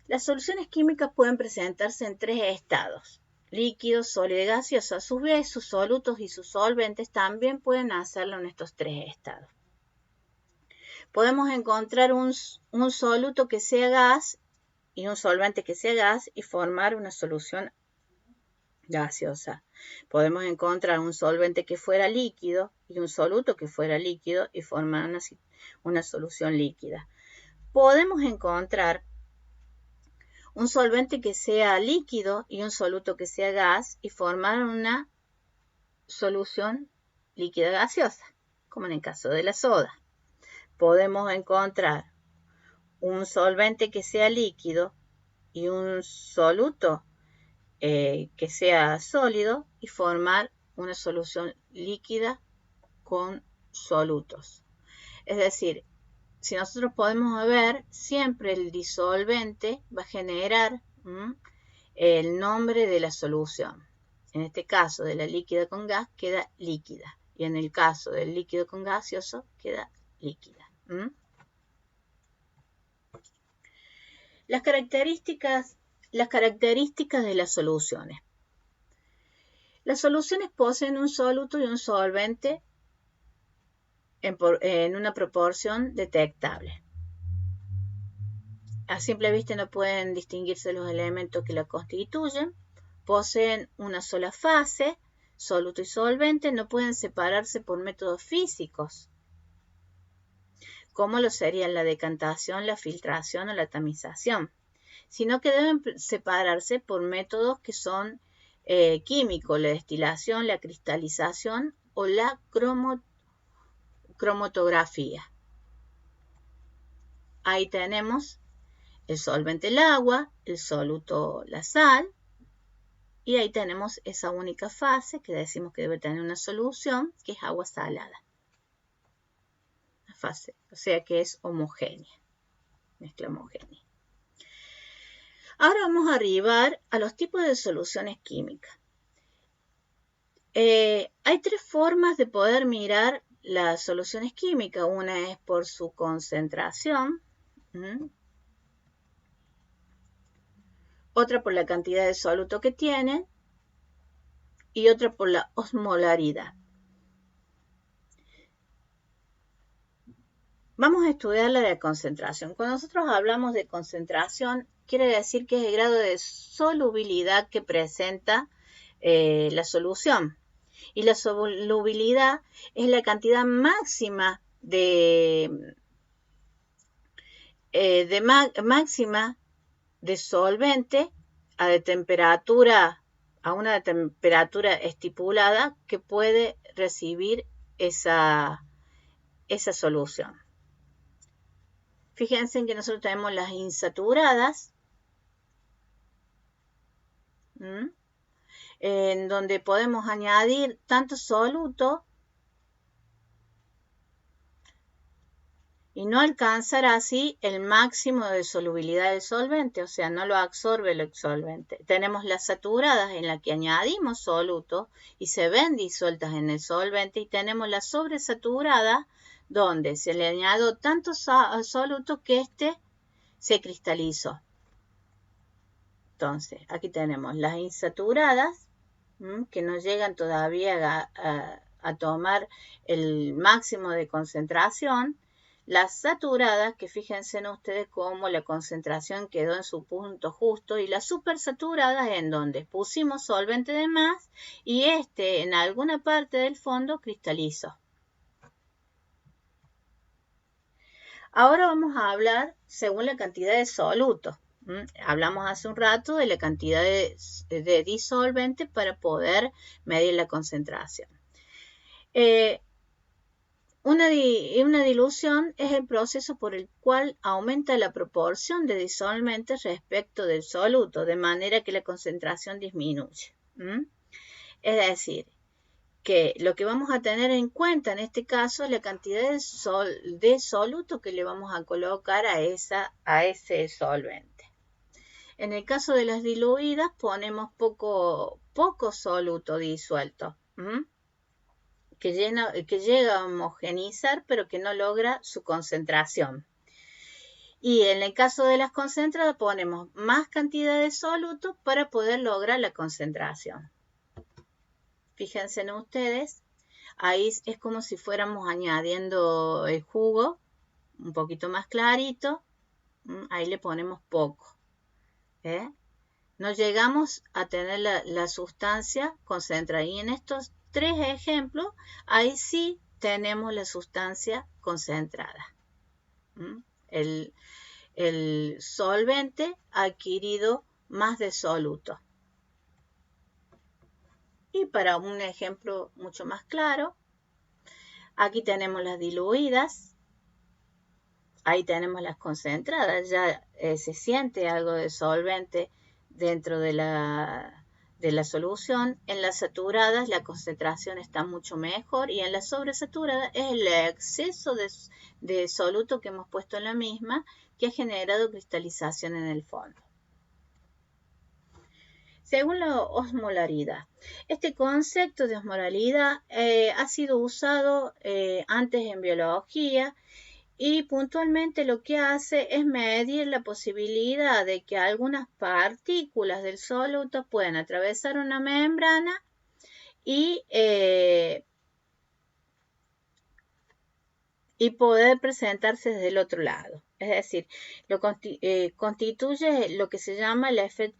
Las soluciones químicas pueden presentarse en 3 estados: líquido, sólido y gaseoso. A su vez, sus solutos y sus solventes también pueden hacerlo en estos 3 estados. Podemos encontrar un soluto que sea gas y un solvente que sea gas y formar una solución gaseosa. Podemos encontrar un solvente que fuera líquido y un soluto que fuera líquido y formar una solución líquida. Podemos encontrar un solvente que sea líquido y un soluto que sea gas y formar una solución líquida gaseosa, como en el caso de la soda. Podemos encontrar un solvente que sea líquido y un soluto que sea sólido y formar una solución líquida con solutos. Es decir, si nosotros podemos ver, siempre el disolvente va a generar el nombre de la solución. En este caso de la líquida con gas queda líquida y en el caso del líquido con gaseoso queda líquida. Las características de las soluciones. Las soluciones poseen un soluto y un solvente en una proporción detectable. A simple vista no pueden distinguirse los elementos que la constituyen. poseen una sola fase, soluto y solvente, no pueden separarse por métodos físicos, como lo serían la decantación, la filtración o la tamización, sino que deben separarse por métodos que son químicos, la destilación, la cristalización o la cromatografía. Ahí tenemos el solvente, el agua, el soluto, la sal, y ahí tenemos esa única fase que decimos que debe tener una solución, que es agua salada. La fase, o sea que es homogénea, mezcla homogénea. Ahora vamos a arribar a los tipos de soluciones químicas. Hay tres formas de poder mirar las soluciones químicas. Una es por su concentración, otra por la cantidad de soluto que tienen y otra por la osmolaridad. Vamos a estudiar la de concentración. Cuando nosotros hablamos de concentración, quiere decir que es el grado de solubilidad que presenta la solución. Y la solubilidad es la cantidad máxima máxima de solvente a una temperatura estipulada que puede recibir esa solución. Fíjense en que nosotros tenemos las insaturadas, en donde podemos añadir tanto soluto y no alcanzar así el máximo de solubilidad del solvente, o sea, no lo absorbe el solvente. Tenemos las saturadas en las que añadimos soluto y se ven disueltas en el solvente, y tenemos las sobresaturadas donde se le añadió tanto soluto que éste se cristalizó. Entonces, aquí tenemos las insaturadas, que no llegan todavía a tomar el máximo de concentración. Las saturadas, que fíjense en ustedes cómo la concentración quedó en su punto justo, y las supersaturadas en donde pusimos solvente de más y en alguna parte del fondo cristalizó. Ahora vamos a hablar según la cantidad de soluto. Hablamos hace un rato de la cantidad de disolvente para poder medir la concentración. Una dilución es el proceso por el cual aumenta la proporción de disolvente respecto del soluto, de manera que la concentración disminuye. Es decir, que lo que vamos a tener en cuenta en este caso es la cantidad de soluto que le vamos a colocar a ese solvente. En el caso de las diluidas ponemos poco soluto disuelto, que llega a homogeneizar pero que no logra su concentración. Y en el caso de las concentradas ponemos más cantidad de soluto para poder lograr la concentración. Fíjense en ustedes, ahí es como si fuéramos añadiendo el jugo un poquito más clarito, ahí le ponemos poco. No llegamos a tener la sustancia concentrada. Y en estos tres ejemplos, ahí sí tenemos la sustancia concentrada. El solvente ha adquirido más de soluto. Y para un ejemplo mucho más claro, aquí tenemos las diluidas, ahí tenemos las concentradas, ya se siente algo de solvente dentro de la solución. En las saturadas la concentración está mucho mejor, y en las sobresaturadas es el exceso de soluto que hemos puesto en la misma que ha generado cristalización en el fondo. Según la osmolaridad. Este concepto de osmolaridad ha sido usado antes en biología, y puntualmente lo que hace es medir la posibilidad de que algunas partículas del soluto puedan atravesar una membrana y poder presentarse desde el otro lado. Es decir, constituye lo que se llama el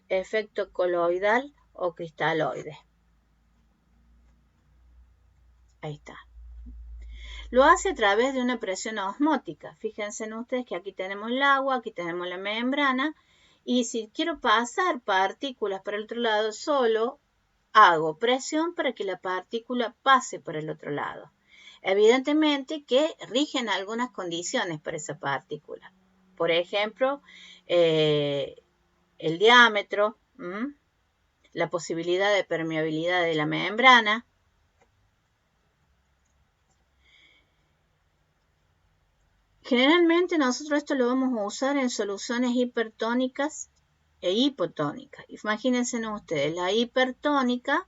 efecto coloidal o cristaloides. Ahí está. Lo hace a través de una presión osmótica. Fíjense en ustedes que aquí tenemos el agua, aquí tenemos la membrana, y si quiero pasar partículas para el otro lado, solo hago presión para que la partícula pase por el otro lado. Evidentemente que rigen algunas condiciones para esa partícula. Por ejemplo, el diámetro, la posibilidad de permeabilidad de la membrana. Generalmente nosotros esto lo vamos a usar en soluciones hipertónicas e hipotónicas. Imagínense ustedes, la hipertónica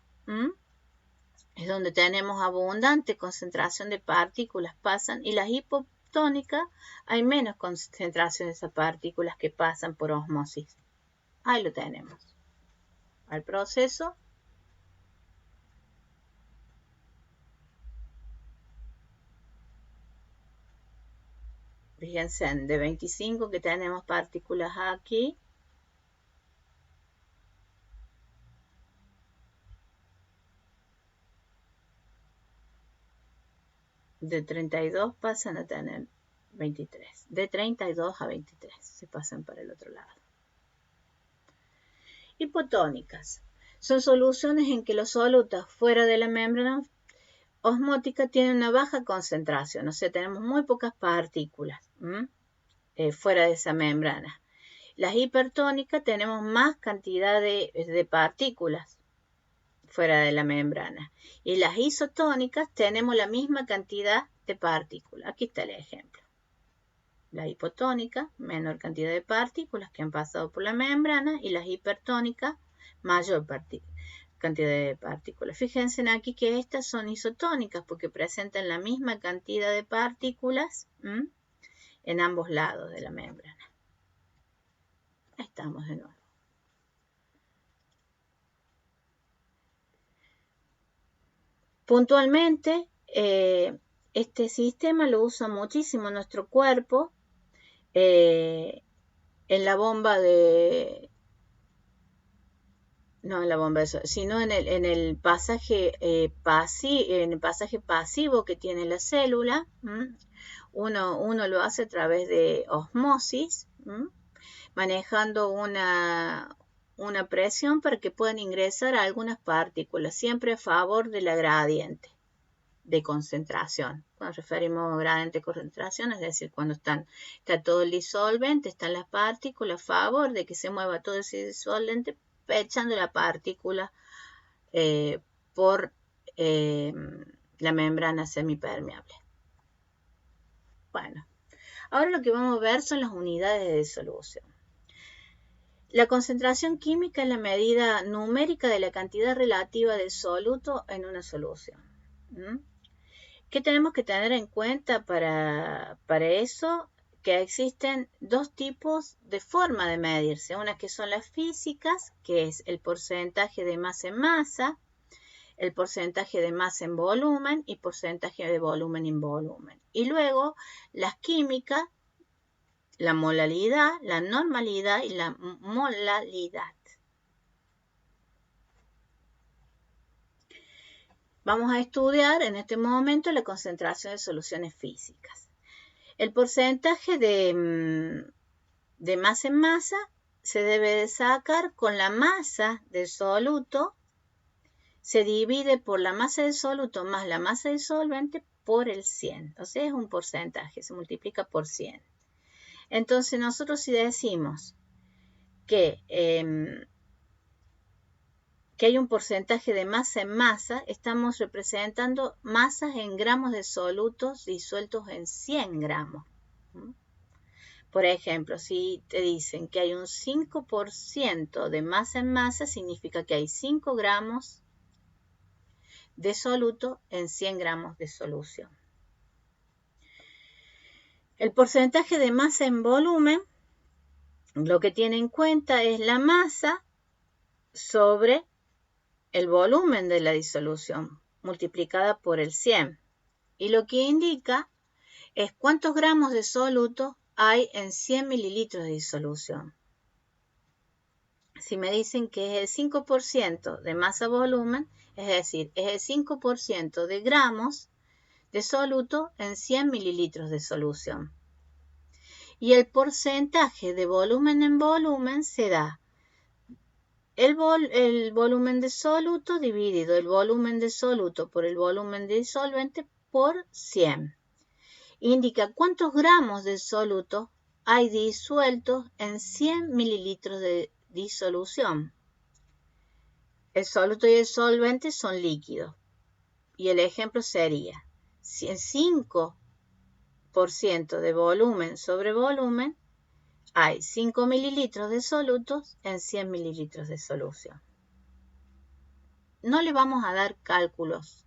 es donde tenemos abundante concentración de partículas pasan, y las hipotónicas hay menos concentración de esas partículas que pasan por osmosis. Ahí lo tenemos. Al proceso. Fíjense, de 25 que tenemos partículas aquí. De 32 pasan a tener 23. De 32 a 23 se pasan para el otro lado. Hipotónicas. Son soluciones en que los solutos fuera de la membrana osmótica tienen una baja concentración, o sea, tenemos muy pocas partículas fuera de esa membrana. Las hipertónicas tenemos más cantidad de partículas fuera de la membrana. Y las isotónicas tenemos la misma cantidad de partículas. Aquí está el ejemplo. La hipotónica, menor cantidad de partículas que han pasado por la membrana, y las hipertónicas, mayor cantidad de partículas. Fíjense aquí que estas son isotónicas porque presentan la misma cantidad de partículas en ambos lados de la membrana. Ahí estamos de nuevo. Puntualmente, este sistema lo usa muchísimo nuestro cuerpo en la bomba de... No en la bomba de eso, sino en el pasaje pasivo que tiene la célula. Uno lo hace a través de osmosis, manejando una presión para que puedan ingresar algunas partículas, siempre a favor de la gradiente de concentración. Cuando referimos a gradiente de concentración, es decir, cuando está todo el disolvente, están las partículas a favor de que se mueva todo ese disolvente, echando la partícula por la membrana semipermeable. Bueno, ahora lo que vamos a ver son las unidades de disolución. La concentración química es la medida numérica de la cantidad relativa del soluto en una solución. ¿Qué tenemos que tener en cuenta para eso? Que existen dos tipos de forma de medirse. Una que son las físicas, que es el porcentaje de masa en masa, el porcentaje de masa en volumen y porcentaje de volumen en volumen. Y luego las químicas, la molaridad, la normalidad y la molalidad. Vamos a estudiar en este momento la concentración de soluciones físicas. El porcentaje de masa en masa se debe de sacar con la masa del soluto, se divide por la masa del soluto más la masa del solvente por el 100. O sea, es un porcentaje, se multiplica por 100. Entonces, nosotros si decimos que hay un porcentaje de masa en masa, estamos representando masas en gramos de solutos disueltos en 100 gramos. Por ejemplo, si te dicen que hay un 5% de masa en masa, significa que hay 5 gramos de soluto en 100 gramos de solución. El porcentaje de masa en volumen, lo que tiene en cuenta es la masa sobre el volumen de la disolución multiplicada por el 100. Y lo que indica es cuántos gramos de soluto hay en 100 mililitros de disolución. Si me dicen que es el 5% de masa-volumen, es decir, es el 5% de gramos de soluto en 100 mililitros de solución. Y el porcentaje de volumen en volumen se da el volumen de soluto dividido el volumen de soluto por el volumen de disolvente por 100. Indica cuántos gramos de soluto hay disueltos en 100 mililitros de disolución. El soluto y el solvente son líquidos. Y el ejemplo sería, si en 5% de volumen sobre volumen, hay 5 mililitros de solutos en 100 mililitros de solución. No le vamos a dar cálculos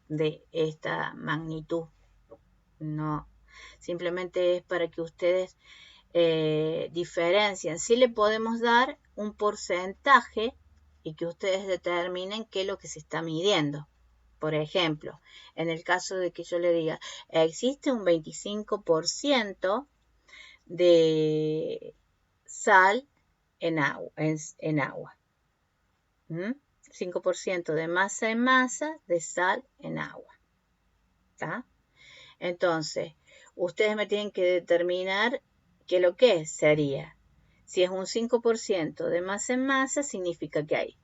de esta magnitud. No, simplemente es para que ustedes diferencien. Sí le podemos dar un porcentaje y que ustedes determinen qué es lo que se está midiendo. Por ejemplo, en el caso de que yo le diga, existe un 25% de sal en agua. 5% de masa en masa de sal en agua. ¿Está? Entonces, ustedes me tienen que determinar qué lo que sería. Si es un 5% de masa en masa, significa que hay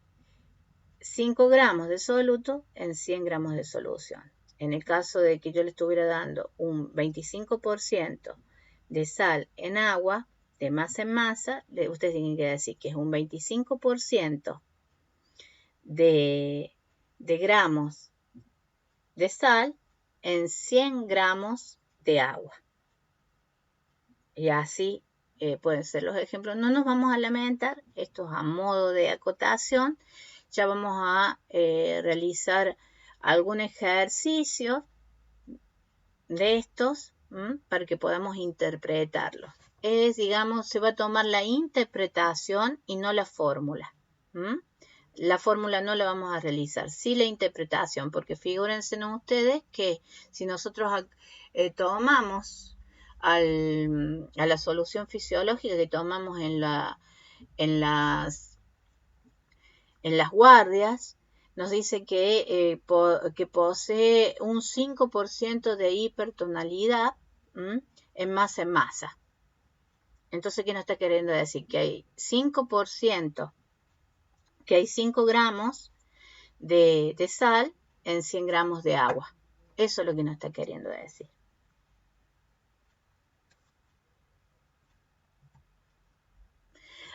5 gramos de soluto en 100 gramos de solución. En el caso de que yo le estuviera dando un 25% de sal en agua, de masa en masa, ustedes tienen que decir que es un 25% de gramos de sal en 100 gramos de agua. Y así pueden ser los ejemplos. No nos vamos a lamentar, esto es a modo de acotación. Ya vamos a realizar algún ejercicio de estos para que podamos interpretarlos. Digamos, se va a tomar la interpretación y no la fórmula. La fórmula no la vamos a realizar, sí la interpretación, porque figúrense ustedes que si nosotros tomamos a la solución fisiológica que tomamos en las guardias, nos dice que posee un 5% de hipertonalidad en masa. Entonces, ¿qué nos está queriendo decir? Que hay 5%, que hay 5 gramos de sal en 100 gramos de agua. Eso es lo que nos está queriendo decir.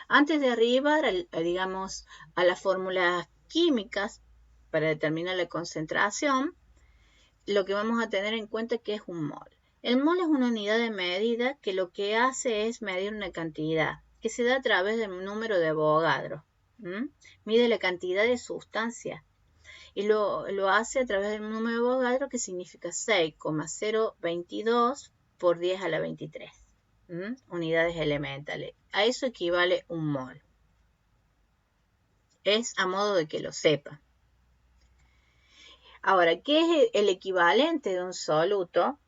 Antes de arribar, digamos, a las fórmulas químicas para determinar la concentración, lo que vamos a tener en cuenta es que es un mol. El mol es una unidad de medida que lo que hace es medir una cantidad que se da a través del número de Avogadro. Mide la cantidad de sustancia y lo hace a través del número de Avogadro, que significa 6,022 por 10 a la 23 unidades elementales. A eso equivale un mol. Es a modo de que lo sepan. Ahora, ¿qué es el equivalente de un soluto?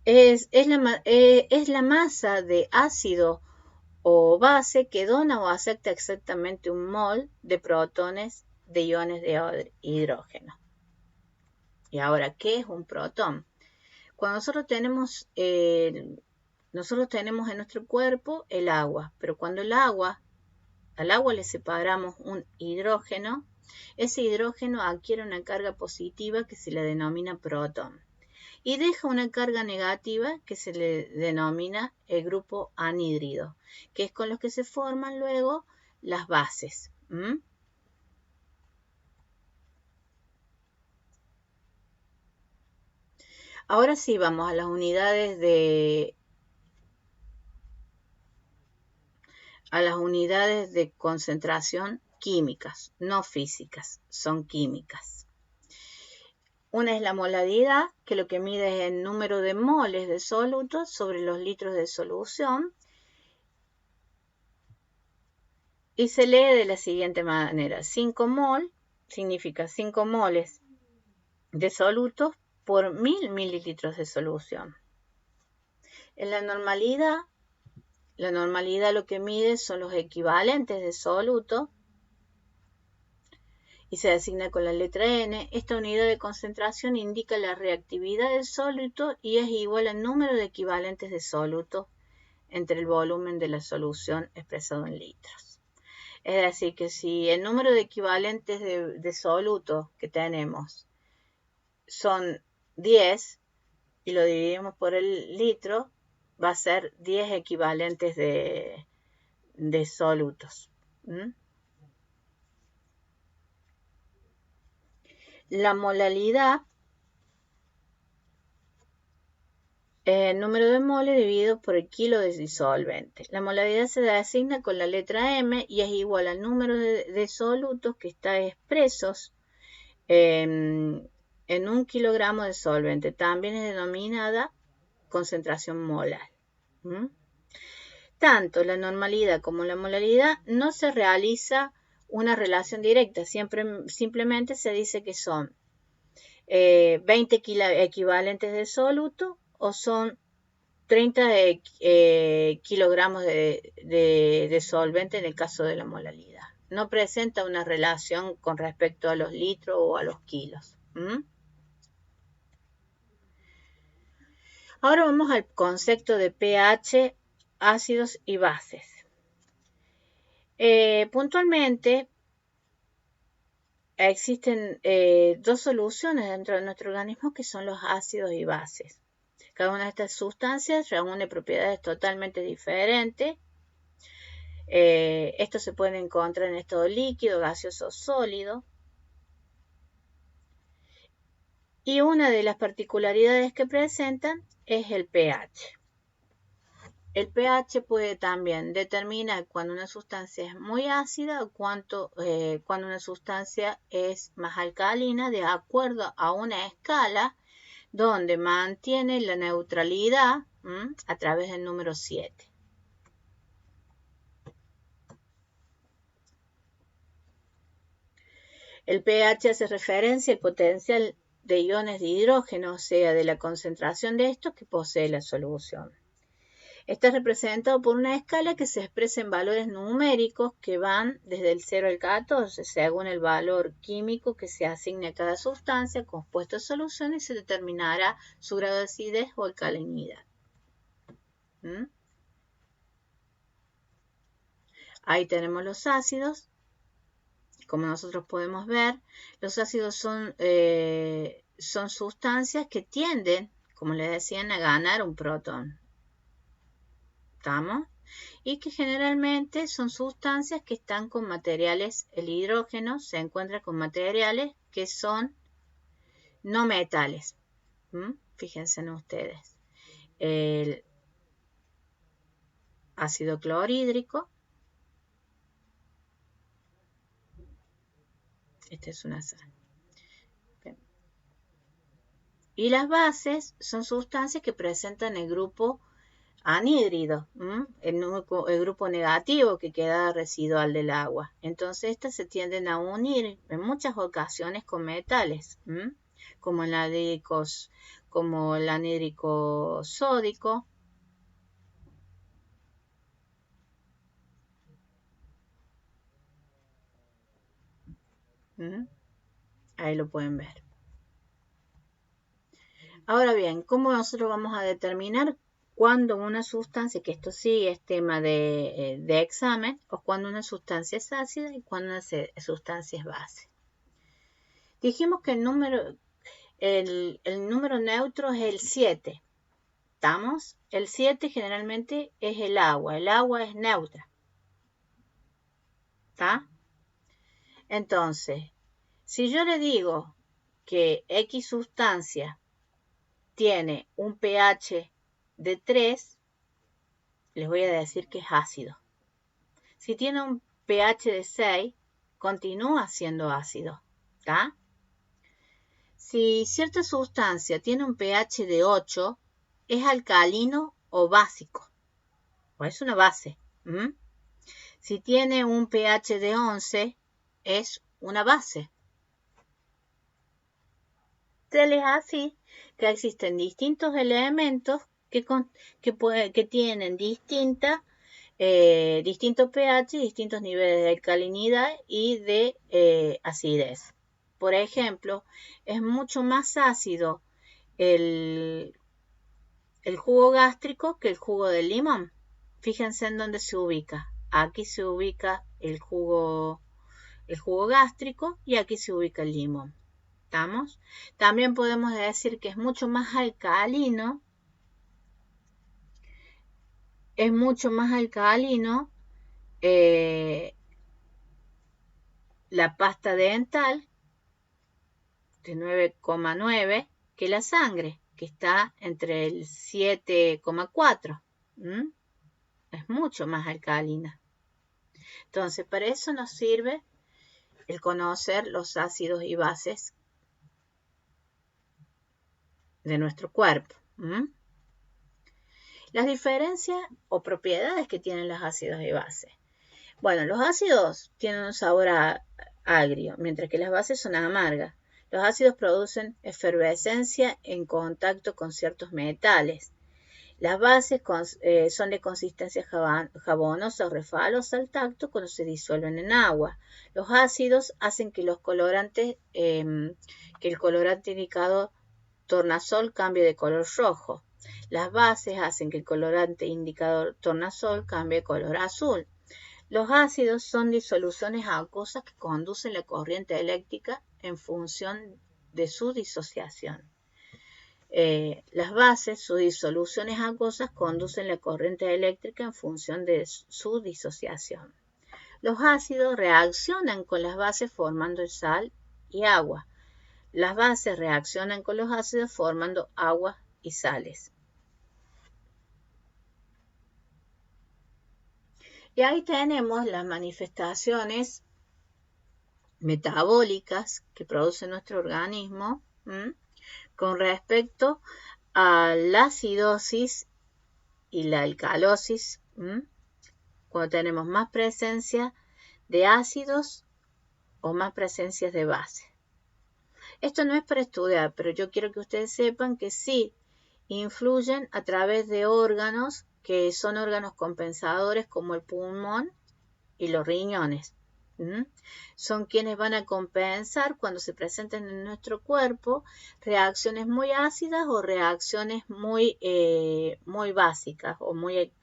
Es la masa de ácido o base que dona o acepta exactamente un mol de protones de iones de hidrógeno. Y ahora, ¿qué es un protón? Cuando nosotros tenemos en nuestro cuerpo el agua, pero cuando al agua le separamos un hidrógeno, ese hidrógeno adquiere una carga positiva que se le denomina protón y deja una carga negativa que se le denomina el grupo anhídrido, que es con los que se forman luego las bases. Ahora sí vamos a las unidades de concentración químicas, no físicas, son químicas. Una es la molaridad, que lo que mide es el número de moles de soluto sobre los litros de solución. Y se lee de la siguiente manera. 5 mol significa 5 moles de soluto por 1000 mililitros de solución. En la normalidad lo que mide son los equivalentes de soluto y se designa con la letra N. Esta unidad de concentración indica la reactividad del soluto y es igual al número de equivalentes de soluto entre el volumen de la solución expresado en litros. Es decir, que si el número de equivalentes de soluto que tenemos son 10 y lo dividimos por el litro, va a ser 10 equivalentes de solutos. La molalidad es el número de moles dividido por el kilo de disolvente. La molalidad se designa con la letra M y es igual al número de solutos que están expresos en 1 kilogramo de solvente. También es denominada concentración molar. Tanto la normalidad como la molalidad no se realiza una relación directa, simplemente se dice que son 20 equivalentes de soluto o son 30 kilogramos de solvente en el caso de la molalidad. No presenta una relación con respecto a los litros o a los kilos. Ahora vamos al concepto de pH, ácidos y bases. Puntualmente, existen dos soluciones dentro de nuestro organismo que son los ácidos y bases. Cada una de estas sustancias reúne propiedades totalmente diferentes. Estos se pueden encontrar en estado líquido, gaseoso o sólido. Y una de las particularidades que presentan es el pH. El pH puede también determinar cuando una sustancia es muy ácida o cuando una sustancia es más alcalina de acuerdo a una escala donde mantiene la neutralidad a través del número 7. El pH hace referencia al potencial de iones de hidrógeno, o sea, de la concentración de estos que posee la solución. Está representado por una escala que se expresa en valores numéricos que van desde el 0 al 14, según el valor químico que se asigne a cada sustancia, compuesto de solución, y se determinará su grado de acidez o alcalinidad. Ahí tenemos los ácidos. Como nosotros podemos ver, los ácidos son sustancias que tienden, como les decían, a ganar un protón. ¿Estamos? Y que generalmente son sustancias que están con materiales, el hidrógeno se encuentra con materiales que son no metales. Fíjense en ustedes. El ácido clorhídrico. Esta es una sal. Bien. Y las bases son sustancias que presentan el grupo anhídrido, el grupo negativo que queda residual del agua. Entonces estas se tienden a unir en muchas ocasiones con metales, como el anhídrico sódico. Ahí lo pueden ver. Ahora bien, ¿cómo nosotros vamos a determinar cuando una sustancia, que esto sí es tema de examen, o cuando una sustancia es ácida y cuando una sustancia es base? Dijimos que el número neutro es el 7. ¿Estamos? El 7 generalmente es el agua. El agua es neutra. ¿Está? Entonces, si yo le digo que X sustancia tiene un pH de 3, les voy a decir que es ácido. Si tiene un pH de 6, continúa siendo ácido. ¿Está? Si cierta sustancia tiene un pH de 8, es alcalino o básico, o es una base. Si tiene un pH de 11, es una base. Tal es así que existen distintos elementos que tienen distintos pH, distintos niveles de alcalinidad y de acidez. Por ejemplo, es mucho más ácido el, el jugo gástrico que el jugo del limón. Fíjense en dónde se ubica. Aquí se ubica el jugo gástrico y aquí se ubica el limón. ¿Estamos? También podemos decir que es mucho más alcalino. Es mucho más alcalino la pasta dental de 9,9 que la sangre, que está entre el 7,4. Es mucho más alcalina. Entonces, para eso nos sirve el conocer los ácidos y bases de nuestro cuerpo. Las diferencias o propiedades que tienen los ácidos y bases. Bueno, los ácidos tienen un sabor agrio, mientras que las bases son amargas. Los ácidos producen efervescencia en contacto con ciertos metales. Las bases son de consistencia jabonosa o refalosa al tacto cuando se disuelven en agua. Los ácidos hacen que el colorante indicado tornasol cambie de color rojo. Las bases hacen que el colorante indicador tornasol cambie de color azul. Los ácidos son disoluciones acuosas que conducen la corriente eléctrica en función de su disociación. Las bases, sus disoluciones acuosas, conducen la corriente eléctrica en función de su disociación. Los ácidos reaccionan con las bases formando sal y agua. Las bases reaccionan con los ácidos formando agua y sales. Y ahí tenemos las manifestaciones metabólicas que produce nuestro organismo con respecto a la acidosis y la alcalosis, cuando tenemos más presencia de ácidos o más presencias de base. Esto no es para estudiar, pero yo quiero que ustedes sepan que sí influyen a través de órganos que son órganos compensadores como el pulmón y los riñones. Son quienes van a compensar cuando se presenten en nuestro cuerpo reacciones muy ácidas o reacciones muy básicas o muy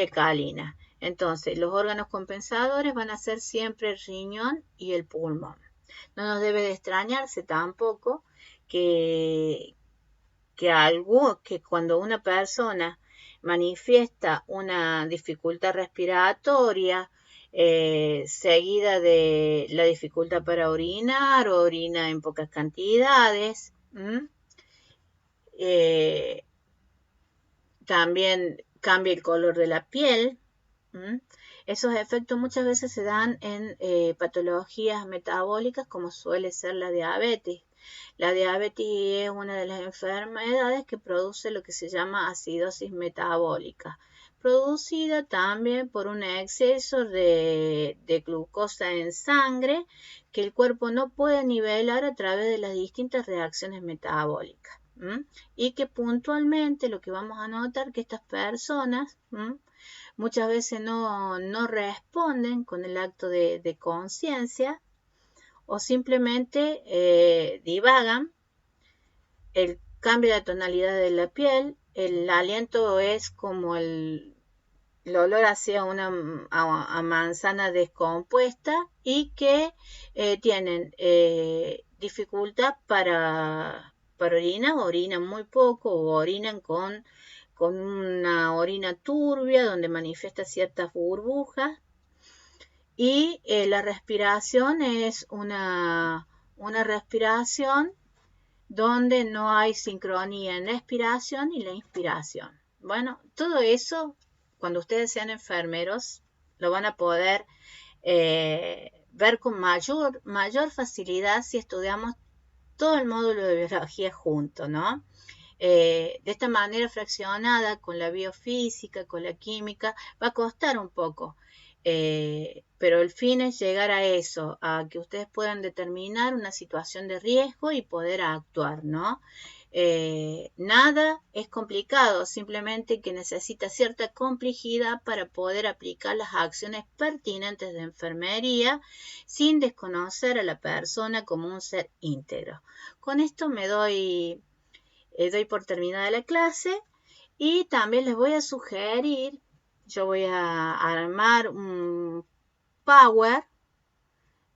alcalinas. Entonces, los órganos compensadores van a ser siempre el riñón y el pulmón. No nos debe de extrañarse tampoco que cuando una persona manifiesta una dificultad respiratoria seguida de la dificultad para orinar o orina en pocas cantidades, también cambia el color de la piel. Esos efectos muchas veces se dan en patologías metabólicas como suele ser la diabetes. La diabetes es una de las enfermedades que produce lo que se llama acidosis metabólica, producida también por un exceso de glucosa en sangre que el cuerpo no puede nivelar a través de las distintas reacciones metabólicas. Y que puntualmente lo que vamos a notar que estas personas muchas veces no responden con el acto de conciencia o simplemente divagan. El cambio de tonalidad de la piel, el aliento es como el olor hacia a manzana descompuesta y que tienen dificultad para orinan muy poco o orinan con una orina turbia donde manifiesta ciertas burbujas y la respiración es una respiración donde no hay sincronía en la expiración y la inspiración. Bueno, todo eso, cuando ustedes sean enfermeros, lo van a poder ver con mayor facilidad si estudiamos todo el módulo de biología junto, ¿no? De esta manera fraccionada, con la biofísica, con la química, va a costar un poco Pero el fin es llegar a eso, a que ustedes puedan determinar una situación de riesgo y poder actuar, ¿no? Nada es complicado, simplemente que necesita cierta complejidad para poder aplicar las acciones pertinentes de enfermería sin desconocer a la persona como un ser íntegro. Con esto me doy por terminada la clase y también les voy a sugerir, yo voy a armar un Power,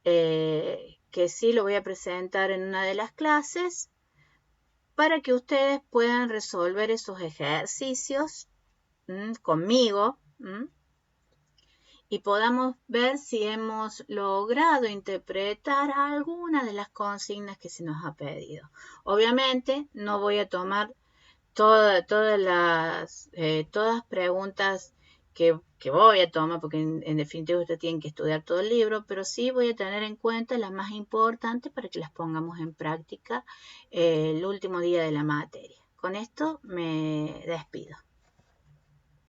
que sí lo voy a presentar en una de las clases, para que ustedes puedan resolver esos ejercicios conmigo y podamos ver si hemos logrado interpretar alguna de las consignas que se nos ha pedido. Obviamente no voy a tomar todas preguntas que voy a tomar, porque en definitiva ustedes tienen que estudiar todo el libro, pero sí voy a tener en cuenta las más importantes para que las pongamos en práctica el último día de la materia. Con esto me despido.